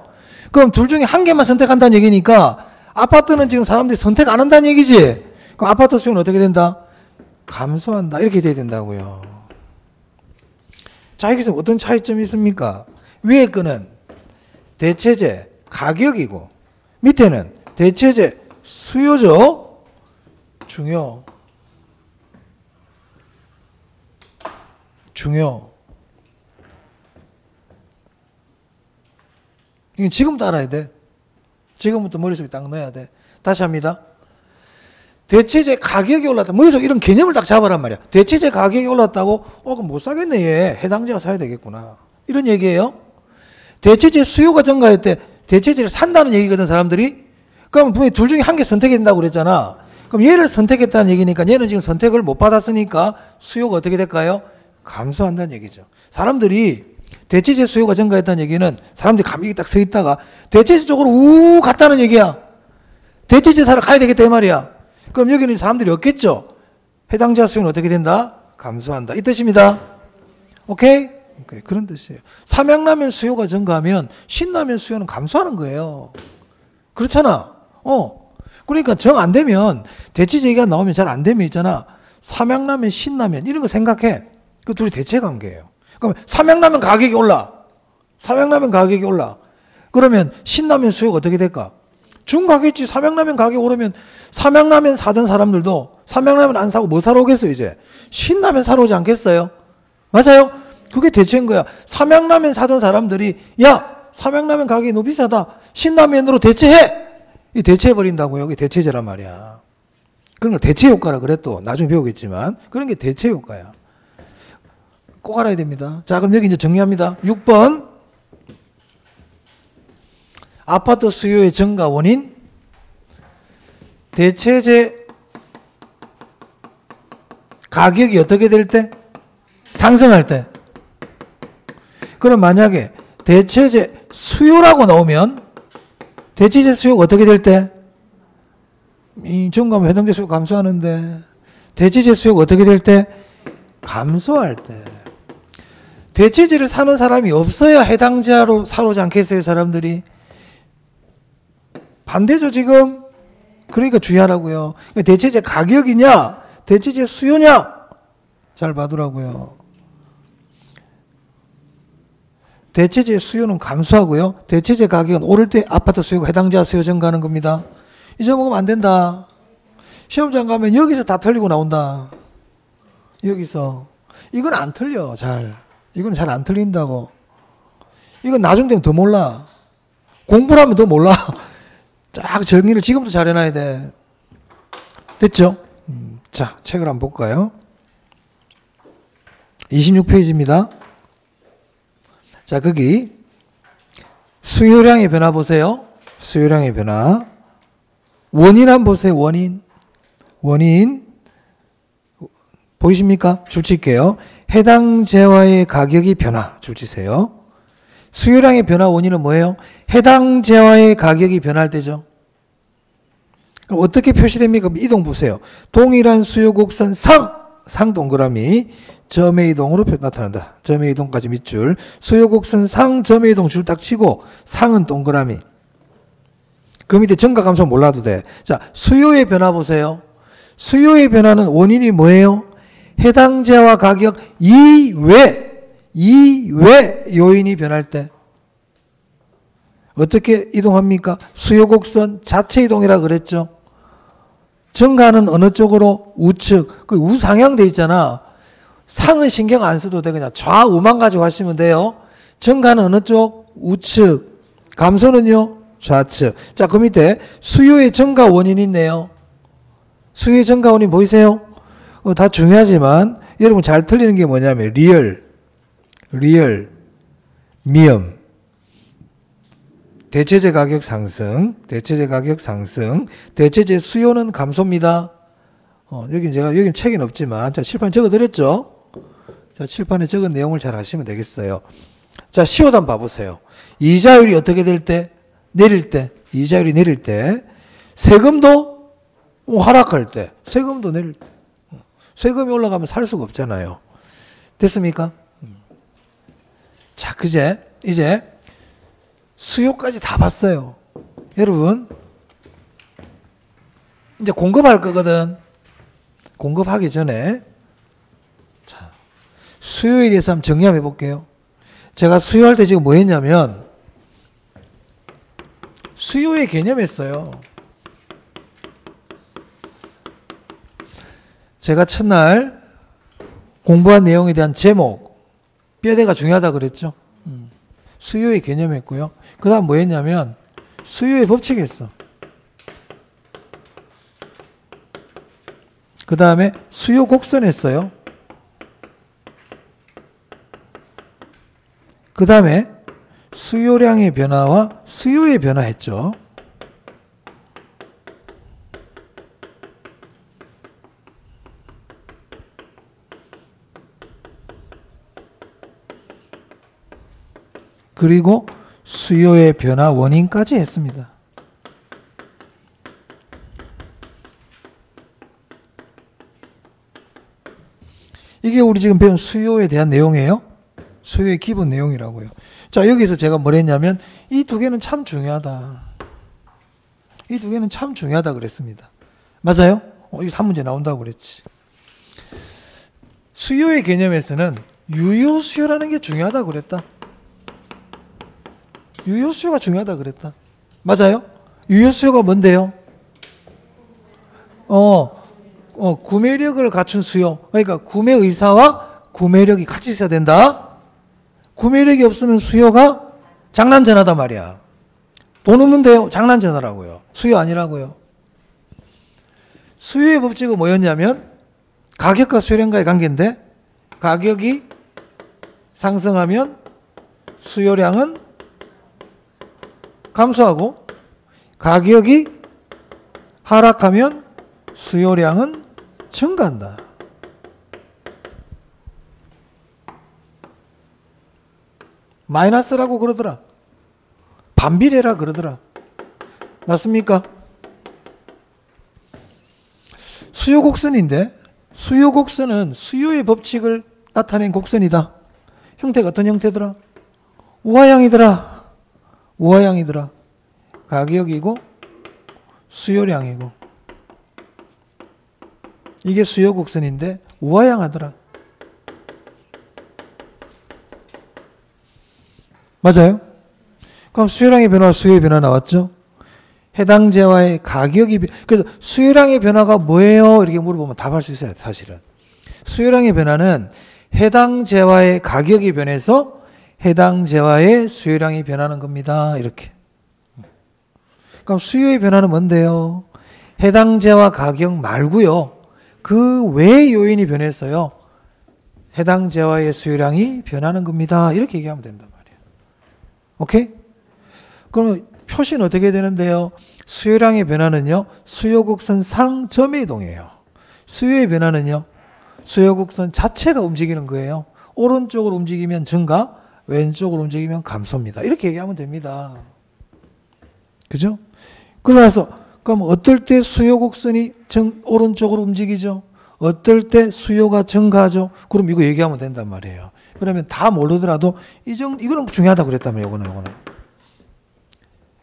그럼 둘 중에 한 개만 선택한다는 얘기니까 아파트는 지금 사람들이 선택 안 한다는 얘기지? 그럼 아파트 수요는 어떻게 된다? 감소한다. 이렇게 돼야 된다고요. 자, 여기서 어떤 차이점이 있습니까? 위에 거는 대체제 가격이고 밑에는 대체제 수요죠. 중요. 이건 지금부터 알아야 돼. 지금부터 머릿속에 딱 넣어야 돼. 다시 합니다. 대체재 가격이 올랐다. 뭐 여기서 이런 개념을 딱 잡아란 말이야. 대체재 가격이 올랐다고 그럼 못 사겠네 얘. 해당자가 사야 되겠구나. 이런 얘기예요. 대체재 수요가 증가할 때 대체재를 산다는 얘기거든 사람들이. 그럼 분명히 둘 중에 한 개 선택한다고 그랬잖아. 그럼 얘를 선택했다는 얘기니까 얘는 지금 선택을 못 받았으니까 수요가 어떻게 될까요? 감소한다는 얘기죠. 사람들이 대체재 수요가 증가했다는 얘기는 사람들이 감격이 딱 서 있다가 대체재 쪽으로 우 갔다는 얘기야. 대체재 사러 가야 되겠다 이 말이야. 그럼 여기는 사람들이 없겠죠. 해당자 수요는 어떻게 된다? 감소한다. 이 뜻입니다. 오케이? 그런 뜻이에요. 삼양라면 수요가 증가하면 신라면 수요는 감소하는 거예요. 그렇잖아. 그러니까 정 안 되면 대체재 얘기가 나오면 잘 안 되면 있잖아. 삼양라면, 신라면 이런 거 생각해. 그 둘이 대체 관계예요. 그럼 삼양라면 가격이 올라. 삼양라면 가격이 올라. 그러면 신라면 수요가 어떻게 될까? 중가겠지. 삼양라면 가격이 오르면 삼양라면 사던 사람들도 삼양라면 안 사고 뭐 사러 오겠어요 이제? 신라면 사러 오지 않겠어요? 맞아요? 그게 대체인 거야. 삼양라면 사던 사람들이 야 삼양라면 가격이 너무 비싸다. 신라면으로 대체해. 이 대체해버린다고요. 이게 대체제란 말이야. 그런 걸 대체 효과라 그래 또. 나중에 배우겠지만. 그런 게 대체 효과야. 꼭 알아야 됩니다. 자, 그럼 여기 이제 정리합니다. 6번. 아파트 수요의 증가 원인. 대체재 가격이 어떻게 될 때? 상승할 때. 그럼 만약에 대체재 수요라고 나오면 대체재 수요가 어떻게 될 때? 증가하면 해당재 수요가 감소하는데 대체재 수요가 어떻게 될 때? 감소할 때. 대체재를 사는 사람이 없어야 해당자로 사러 오지 않겠어요 사람들이? 반대죠 지금. 그러니까 주의하라고요. 대체재 가격이냐 대체재 수요냐 잘 봐두라고요. 대체재 수요는 감소하고요. 대체재 가격은 오를 때 아파트 수요가 해당자 수요 증가하는 겁니다. 잊어먹으면 안 된다. 시험장 가면 여기서 다 틀리고 나온다. 여기서. 이건 안 틀려 잘. 이건 잘 안 틀린다고. 이건 나중 되면 더 몰라. 공부를 하면 더 몰라. 쫙 정리를 지금부터 잘 해놔야 돼. 됐죠? 자, 책을 한번 볼까요? 26페이지입니다. 자, 거기 수요량의 변화 보세요. 수요량의 변화. 원인 한번 보세요. 원인. 보이십니까? 줄 칠게요. 해당 재화의 가격이 변화. 줄 치세요. 수요량의 변화 원인은 뭐예요? 해당 재화의 가격이 변할 때죠. 그럼 어떻게 표시됩니까? 이동 보세요. 동일한 수요 곡선 상 동그라미 점의 이동으로 나타난다. 점의 이동까지 밑줄. 수요 곡선 상 점의 이동 줄 딱 치고 상은 동그라미. 그 밑에 증가 감소 몰라도 돼. 자, 수요의 변화 보세요. 수요의 변화는 원인이 뭐예요? 해당 재화 가격 이외 요인이 변할 때 어떻게 이동합니까? 수요 곡선 자체 이동이라 그랬죠. 증가는 어느 쪽으로? 우측. 그 우상향돼 있잖아. 상은 신경 안 써도 돼. 그냥 좌우만 가지고 하시면 돼요. 증가는 어느 쪽? 우측. 감소는요? 좌측. 자, 그 밑에 수요의 증가 원인이 있네요. 수요의 증가 원인 보이세요? 다 중요하지만 여러분 잘 틀리는 게 뭐냐면 리얼, 미음. 대체재 가격 상승, 대체재 수요는 감소입니다. 여긴 책엔 없지만, 자, 칠판에 적어 드렸죠? 자, 칠판에 적은 내용을 잘 하시면 되겠어요. 자, 시옷 한번 봐보세요. 이자율이 어떻게 될 때? 이자율이 내릴 때, 세금도 하락할 때, 세금도 내릴 때. 세금이 올라가면 살 수가 없잖아요. 됐습니까? 자, 이제 수요까지 다 봤어요. 여러분, 이제 공급할 거거든. 공급하기 전에 자, 수요에 대해서 한번 정리 한번 해볼게요. 제가 수요할 때 지금 뭐 했냐면 수요의 개념했어요. 제가 첫날 공부한 내용에 대한 제목, 뼈대가 중요하다 그랬죠. 수요의 개념했고요. 그 다음 뭐 했냐면 수요의 법칙 했어. 그 다음에 수요 곡선했어요. 그 다음에 수요량의 변화와 수요의 변화했죠. 그리고 수요의 변화 원인까지 했습니다. 이게 우리 지금 배운 수요에 대한 내용이에요. 수요의 기본 내용이라고요. 자, 여기서 제가 뭘 했냐면 이 두 개는 참 중요하다. 이 두 개는 참 중요하다 그랬습니다. 맞아요? 이거 3문제 나온다고 그랬지. 수요의 개념에서는 유효 수요라는 게 중요하다 그랬다. 유효 수요가 중요하다 그랬다. 맞아요? 유효 수요가 뭔데요? 구매력을 갖춘 수요. 그러니까 구매 의사와 구매력이 같이 있어야 된다. 구매력이 없으면 수요가 장난전화단 말이야. 돈 없는데요? 장난전화라고요. 수요 아니라고요. 수요의 법칙은 뭐였냐면 가격과 수요량과의 관계인데 가격이 상승하면 수요량은 감소하고 가격이 하락하면 수요량은 증가한다. 마이너스라고 그러더라. 반비례라 그러더라. 맞습니까? 수요 곡선인데 수요 곡선은 수요의 법칙을 나타낸 곡선이다. 형태가 어떤 형태더라? 우하향이더라. 우하향이더라. 가격이고 수요량이고 이게 수요 곡선인데 우하향하더라. 맞아요? 그럼 수요량의 변화와 수요의 변화 나왔죠? 해당 재화의 가격이 그래서 수요량의 변화가 뭐예요? 이렇게 물어보면 답할 수 있어요. 사실은 수요량의 변화는 해당 재화의 가격이 변해서 해당 재화의 수요량이 변하는 겁니다. 이렇게. 그럼 수요의 변화는 뭔데요? 해당 재화 가격 말고요. 그 외의 요인이 변해서요. 해당 재화의 수요량이 변하는 겁니다. 이렇게 얘기하면 된단 말이에요. 오케이? 그러면 표시는 어떻게 되는데요? 수요량의 변화는요. 수요곡선 상점의 이동이에요. 수요의 변화는요. 수요곡선 자체가 움직이는 거예요. 오른쪽으로 움직이면 증가, 왼쪽으로 움직이면 감소입니다. 이렇게 얘기하면 됩니다. 그죠? 그래서 그럼 어떨 때 수요곡선이 오른쪽으로 움직이죠? 어떨 때 수요가 증가하죠? 그럼 이거 얘기하면 된단 말이에요. 그러면 다 모르더라도 이거는 중요하다고 그랬단 말이에요. 이거는.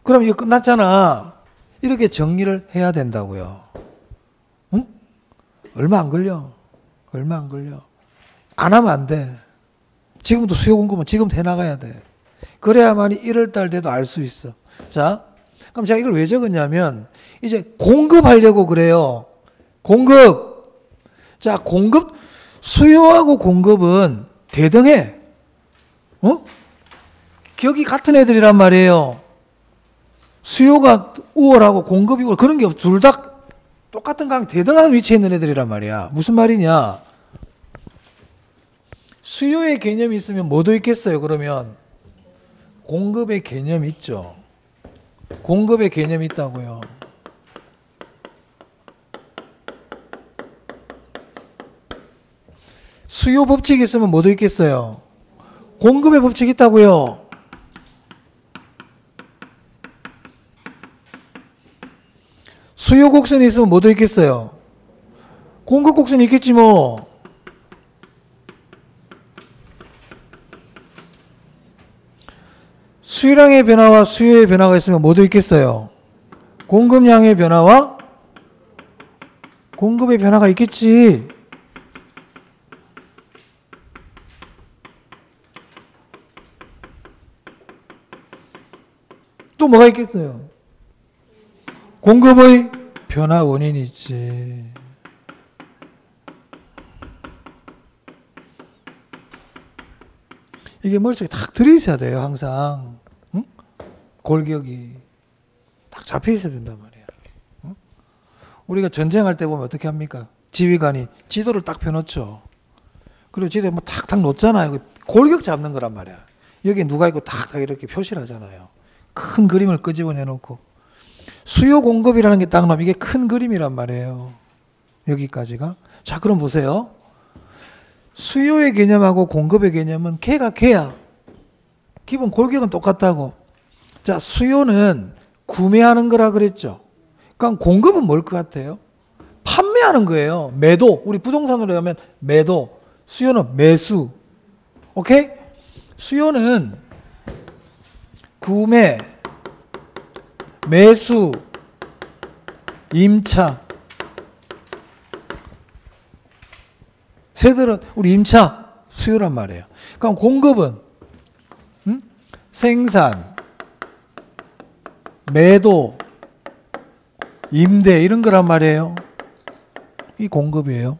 그럼 이거 끝났잖아. 이렇게 정리를 해야 된다고요. 응? 얼마 안 걸려. 얼마 안 걸려. 안 하면 안 돼. 지금부터 수요 공급은 지금 해나가야 돼. 그래야만이 1월달 돼도 알 수 있어. 자, 그럼 제가 이걸 왜 적었냐면 이제 공급하려고 그래요. 공급. 자, 공급 수요하고 공급은 대등해. 격이 같은 애들이란 말이에요. 수요가 우월하고 공급이 우월 그런 게 없어. 둘 다 똑같은 강 대등한 위치에 있는 애들이란 말이야. 무슨 말이냐? 수요의 개념이 있으면 뭐도 있겠어요? 그러면 공급의 개념이 있죠. 공급의 개념이 있다고요. 수요 법칙이 있으면 뭐도 있겠어요? 공급의 법칙이 있다고요. 수요 곡선이 있으면 뭐도 있겠어요? 공급 곡선이 있겠지 뭐. 수요량의 변화와 수요의 변화가 있으면 뭐도 있겠어요? 공급량의 변화와 공급의 변화가 있겠지. 또 뭐가 있겠어요? 공급의 변화 원인이 있지. 이게 머릿속에 딱 들어있어야 돼요. 항상. 응? 골격이 딱 잡혀 있어야 된단 말이에요. 응? 우리가 전쟁할 때 보면 어떻게 합니까? 지휘관이 지도를 딱 펴놓죠. 그리고 지도에 뭐 탁탁 놓잖아요. 골격 잡는 거란 말이야. 여기 누가 있고 탁탁 이렇게 표시를 하잖아요. 큰 그림을 끄집어내 놓고. 수요 공급이라는 게 딱 나오면 이게 큰 그림이란 말이에요. 여기까지가. 자, 그럼 보세요. 수요의 개념하고 공급의 개념은 걔가 걔야. 기본 골격은 똑같다고. 자, 수요는 구매하는 거라 그랬죠. 그럼 공급은 뭘 것 같아요? 판매하는 거예요. 매도. 우리 부동산으로 하면 매도. 수요는 매수. 오케이? 수요는 구매, 매수, 임차. 새들은 우리 임차 수요란 말이에요. 그럼 공급은 생산, 매도, 임대 이런 거란 말이에요. 이 공급이에요.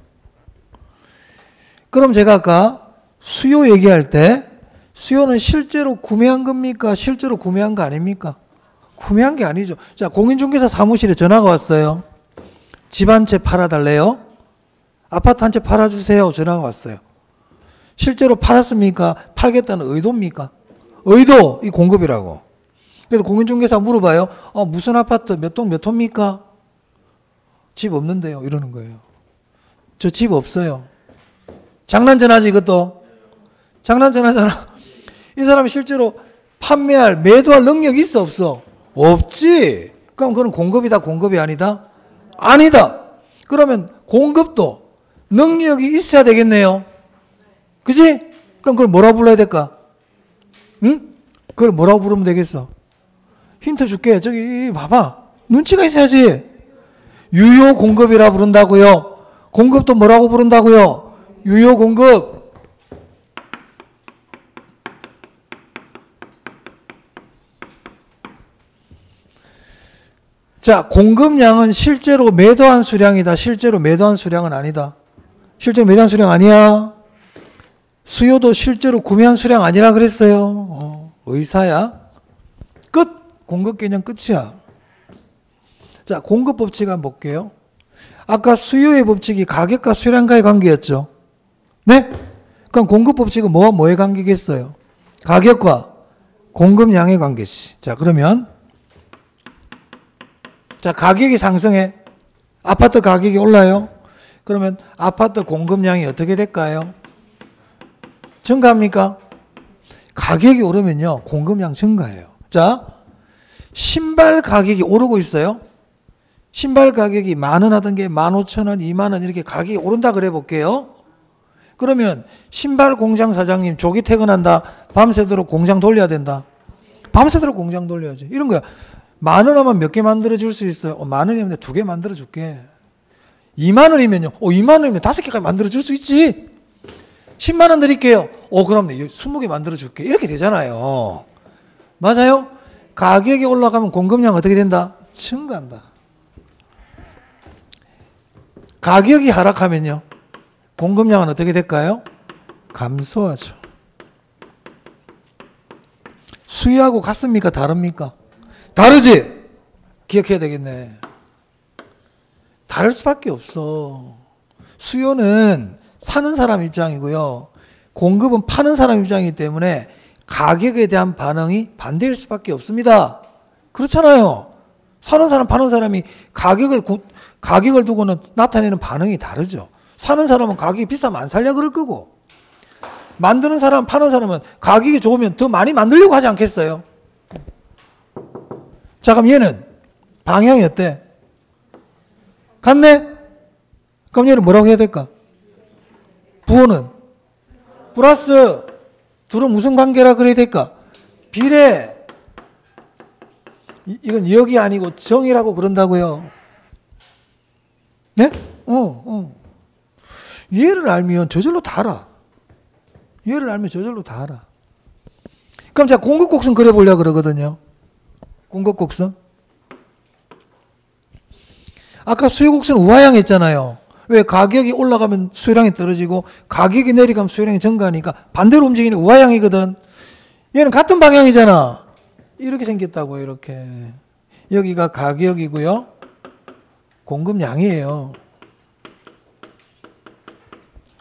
그럼 제가 아까 수요 얘기할 때 수요는 실제로 구매한 겁니까? 실제로 구매한 거 아닙니까? 구매한 게 아니죠. 자, 공인중개사 사무실에 전화가 왔어요. 집 한 채 팔아달래요. 아파트 한 채 팔아주세요. 전화가 왔어요. 실제로 팔았습니까? 팔겠다는 의도입니까? 의도, 이 공급이라고. 그래서 공인중개사 물어봐요. 무슨 아파트 몇 동 몇 호입니까? 집 없는데요. 이러는 거예요. 저 집 없어요. 장난전화지 이것도. 장난전화잖아. 이 사람이 실제로 판매할, 매도할 능력이 있어 없어? 없지. 그럼 그건 공급이다 공급이 아니다? 아니다. 그러면 공급도 능력이 있어야 되겠네요. 그지? 그럼 그걸 뭐라고 불러야 될까? 응? 그걸 뭐라고 부르면 되겠어? 힌트 줄게. 저기 봐봐. 눈치가 있어야지. 유효 공급이라 부른다고요. 공급도 뭐라고 부른다고요? 유효 공급. 자, 공급량은 실제로 매도한 수량이다. 실제로 매도한 수량은 아니다. 실제로 매도한 수량 아니야. 수요도 실제로 구매한 수량 아니라 그랬어요. 의사야. 끝. 공급 개념 끝이야. 자, 공급 법칙 한번 볼게요. 아까 수요의 법칙이 가격과 수량과의 관계였죠. 네? 그럼 공급 법칙은 뭐와 뭐의 관계겠어요? 가격과 공급량의 관계시. 자, 그러면 자, 가격이 상승해. 아파트 가격이 올라요. 그러면 아파트 공급량이 어떻게 될까요? 증가합니까? 가격이 오르면요, 공급량 증가해요. 자, 신발 가격이 오르고 있어요. 신발 가격이 10,000원 하던 게 15,000원, 20,000원 이렇게 가격이 오른다 그래 볼게요. 그러면 신발 공장 사장님 조기 퇴근한다. 밤새도록 공장 돌려야 된다. 밤새도록 공장 돌려야지. 이런 거야. 10,000원 하면 몇 개 만들어 줄 수 있어요? 10,000원이면 2개 만들어 줄게. 20,000원이면요. 20,000원이면 5개까지 만들어 줄 수 있지. 100,000원 드릴게요. 그럼 20개 만들어 줄게. 이렇게 되잖아요. 맞아요? 가격이 올라가면 공급량 어떻게 된다? 증가한다. 가격이 하락하면요. 공급량은 어떻게 될까요? 감소하죠. 수요하고 같습니까? 다릅니까? 다르지? 기억해야 되겠네. 다를 수밖에 없어. 수요는 사는 사람 입장이고요. 공급은 파는 사람 입장이기 때문에 가격에 대한 반응이 반대일 수밖에 없습니다. 그렇잖아요. 사는 사람, 파는 사람이 가격을 두고는 나타내는 반응이 다르죠. 사는 사람은 가격이 비싸면 안 살려 그럴 거고, 만드는 사람, 파는 사람은 가격이 좋으면 더 많이 만들려고 하지 않겠어요? 자, 그럼 얘는 방향이 어때? 같네? 그럼 얘는 뭐라고 해야 될까? 부호는? 플러스. 둘은 무슨 관계라 그래야 될까? 비례. 이건 역이 아니고 정이라고 그런다고요. 네? 얘를 알면 저절로 다 알아. 얘를 알면 저절로 다 알아. 그럼 제가 공급곡선 그려보려고 그러거든요. 공급곡선. 아까 수요곡선 우하향 했잖아요. 왜? 가격이 올라가면 수요량이 떨어지고 가격이 내려가면 수요량이 증가하니까 반대로 움직이는 우하향이거든. 얘는 같은 방향이잖아. 이렇게 생겼다고요. 이렇게. 여기가 가격이고요. 공급량이에요.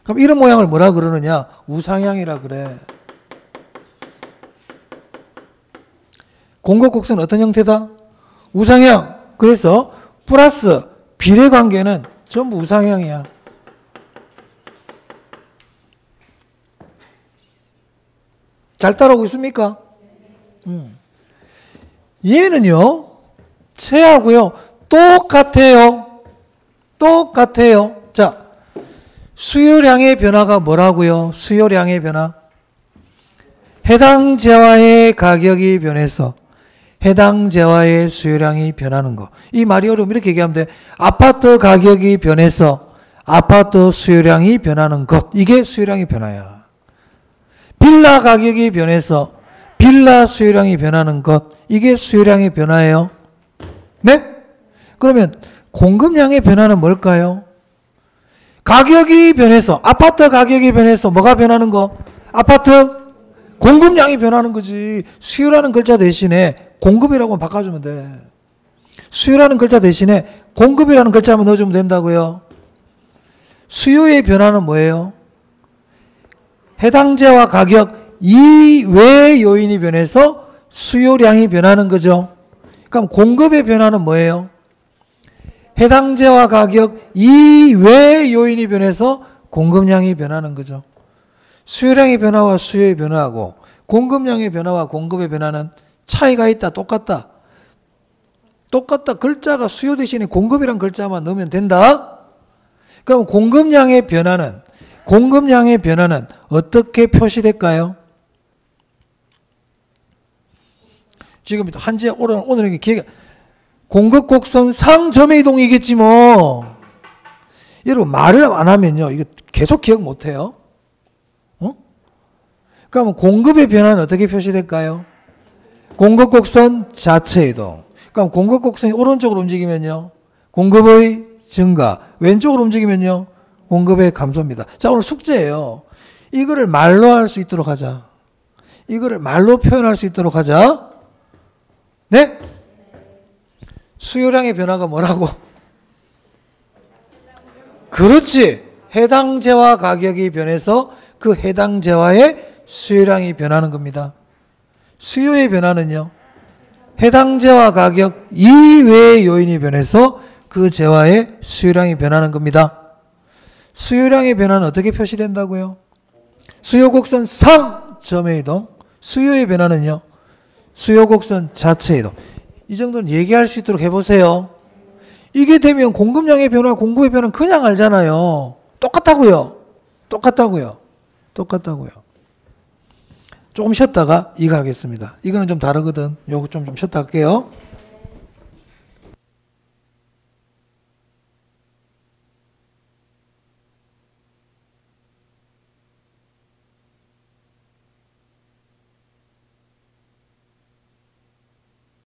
그럼 이런 모양을 뭐라 그러느냐? 우상향이라 그래. 공급곡선은 어떤 형태다? 우상향. 그래서 플러스 비례관계는 전부 우상향이야. 잘 따라오고 있습니까? 얘는요, 쟤하고요, 똑같아요. 똑같아요. 자, 수요량의 변화가 뭐라고요? 수요량의 변화. 해당 재화의 가격이 변해서 해당 재화의 수요량이 변하는 거. 이 말이 어려우면 이렇게 얘기하면 돼. 아파트 가격이 변해서 아파트 수요량이 변하는 것. 이게 수요량의 변화야. 빌라 가격이 변해서 빌라 수요량이 변하는 것. 이게 수요량의 변화예요. 네? 그러면 공급량의 변화는 뭘까요? 가격이 변해서 아파트 가격이 변해서 뭐가 변하는 거? 아파트 공급량이 변하는 거지. 수요라는 글자 대신에 공급이라고 바꿔주면 돼. 수요라는 글자 대신에 공급이라는 글자만 넣어주면 된다고요. 수요의 변화는 뭐예요? 해당 재화 가격 이외의 요인이 변해서 수요량이 변하는 거죠. 그럼 공급의 변화는 뭐예요? 해당 재화 가격 이외의 요인이 변해서 공급량이 변하는 거죠. 수요량의 변화와 수요의 변화하고 공급량의 변화와 공급의 변화는 차이가 있다. 똑같다. 똑같다. 글자가 수요 대신에 공급이란 글자만 넣으면 된다. 그럼 공급량의 변화는 어떻게 표시될까요? 지금 한지 오늘은 기획 공급곡선 상점의 이동이겠지 뭐. 여러분 말을 안 하면요 이거 계속 기억 못 해요. 그러면 공급의 변화는 어떻게 표시될까요? 공급곡선 자체 이동. 그럼 공급곡선이 오른쪽으로 움직이면요 공급의 증가, 왼쪽으로 움직이면요 공급의 감소입니다. 자, 오늘 숙제예요. 이거를 말로 할 수 있도록 하자. 이거를 말로 표현할 수 있도록 하자. 네? 수요량의 변화가 뭐라고? 그렇지. 해당 재화 가격이 변해서 그 해당 재화의 수요량이 변하는 겁니다. 수요의 변화는요 해당 재화 가격 이외의 요인이 변해서 그 재화의 수요량이 변하는 겁니다. 수요량의 변화는 어떻게 표시된다고요? 수요곡선 상점의 이동. 수요의 변화는요 수요곡선 자체 이동. 이 정도는 얘기할 수 있도록 해보세요. 이게 되면 공급량의 변화, 공급의 변화는 그냥 알잖아요. 똑같다고요. 조금 쉬었다가 이거 하겠습니다. 이거는 좀 다르거든. 요거 좀 쉬었다 할게요.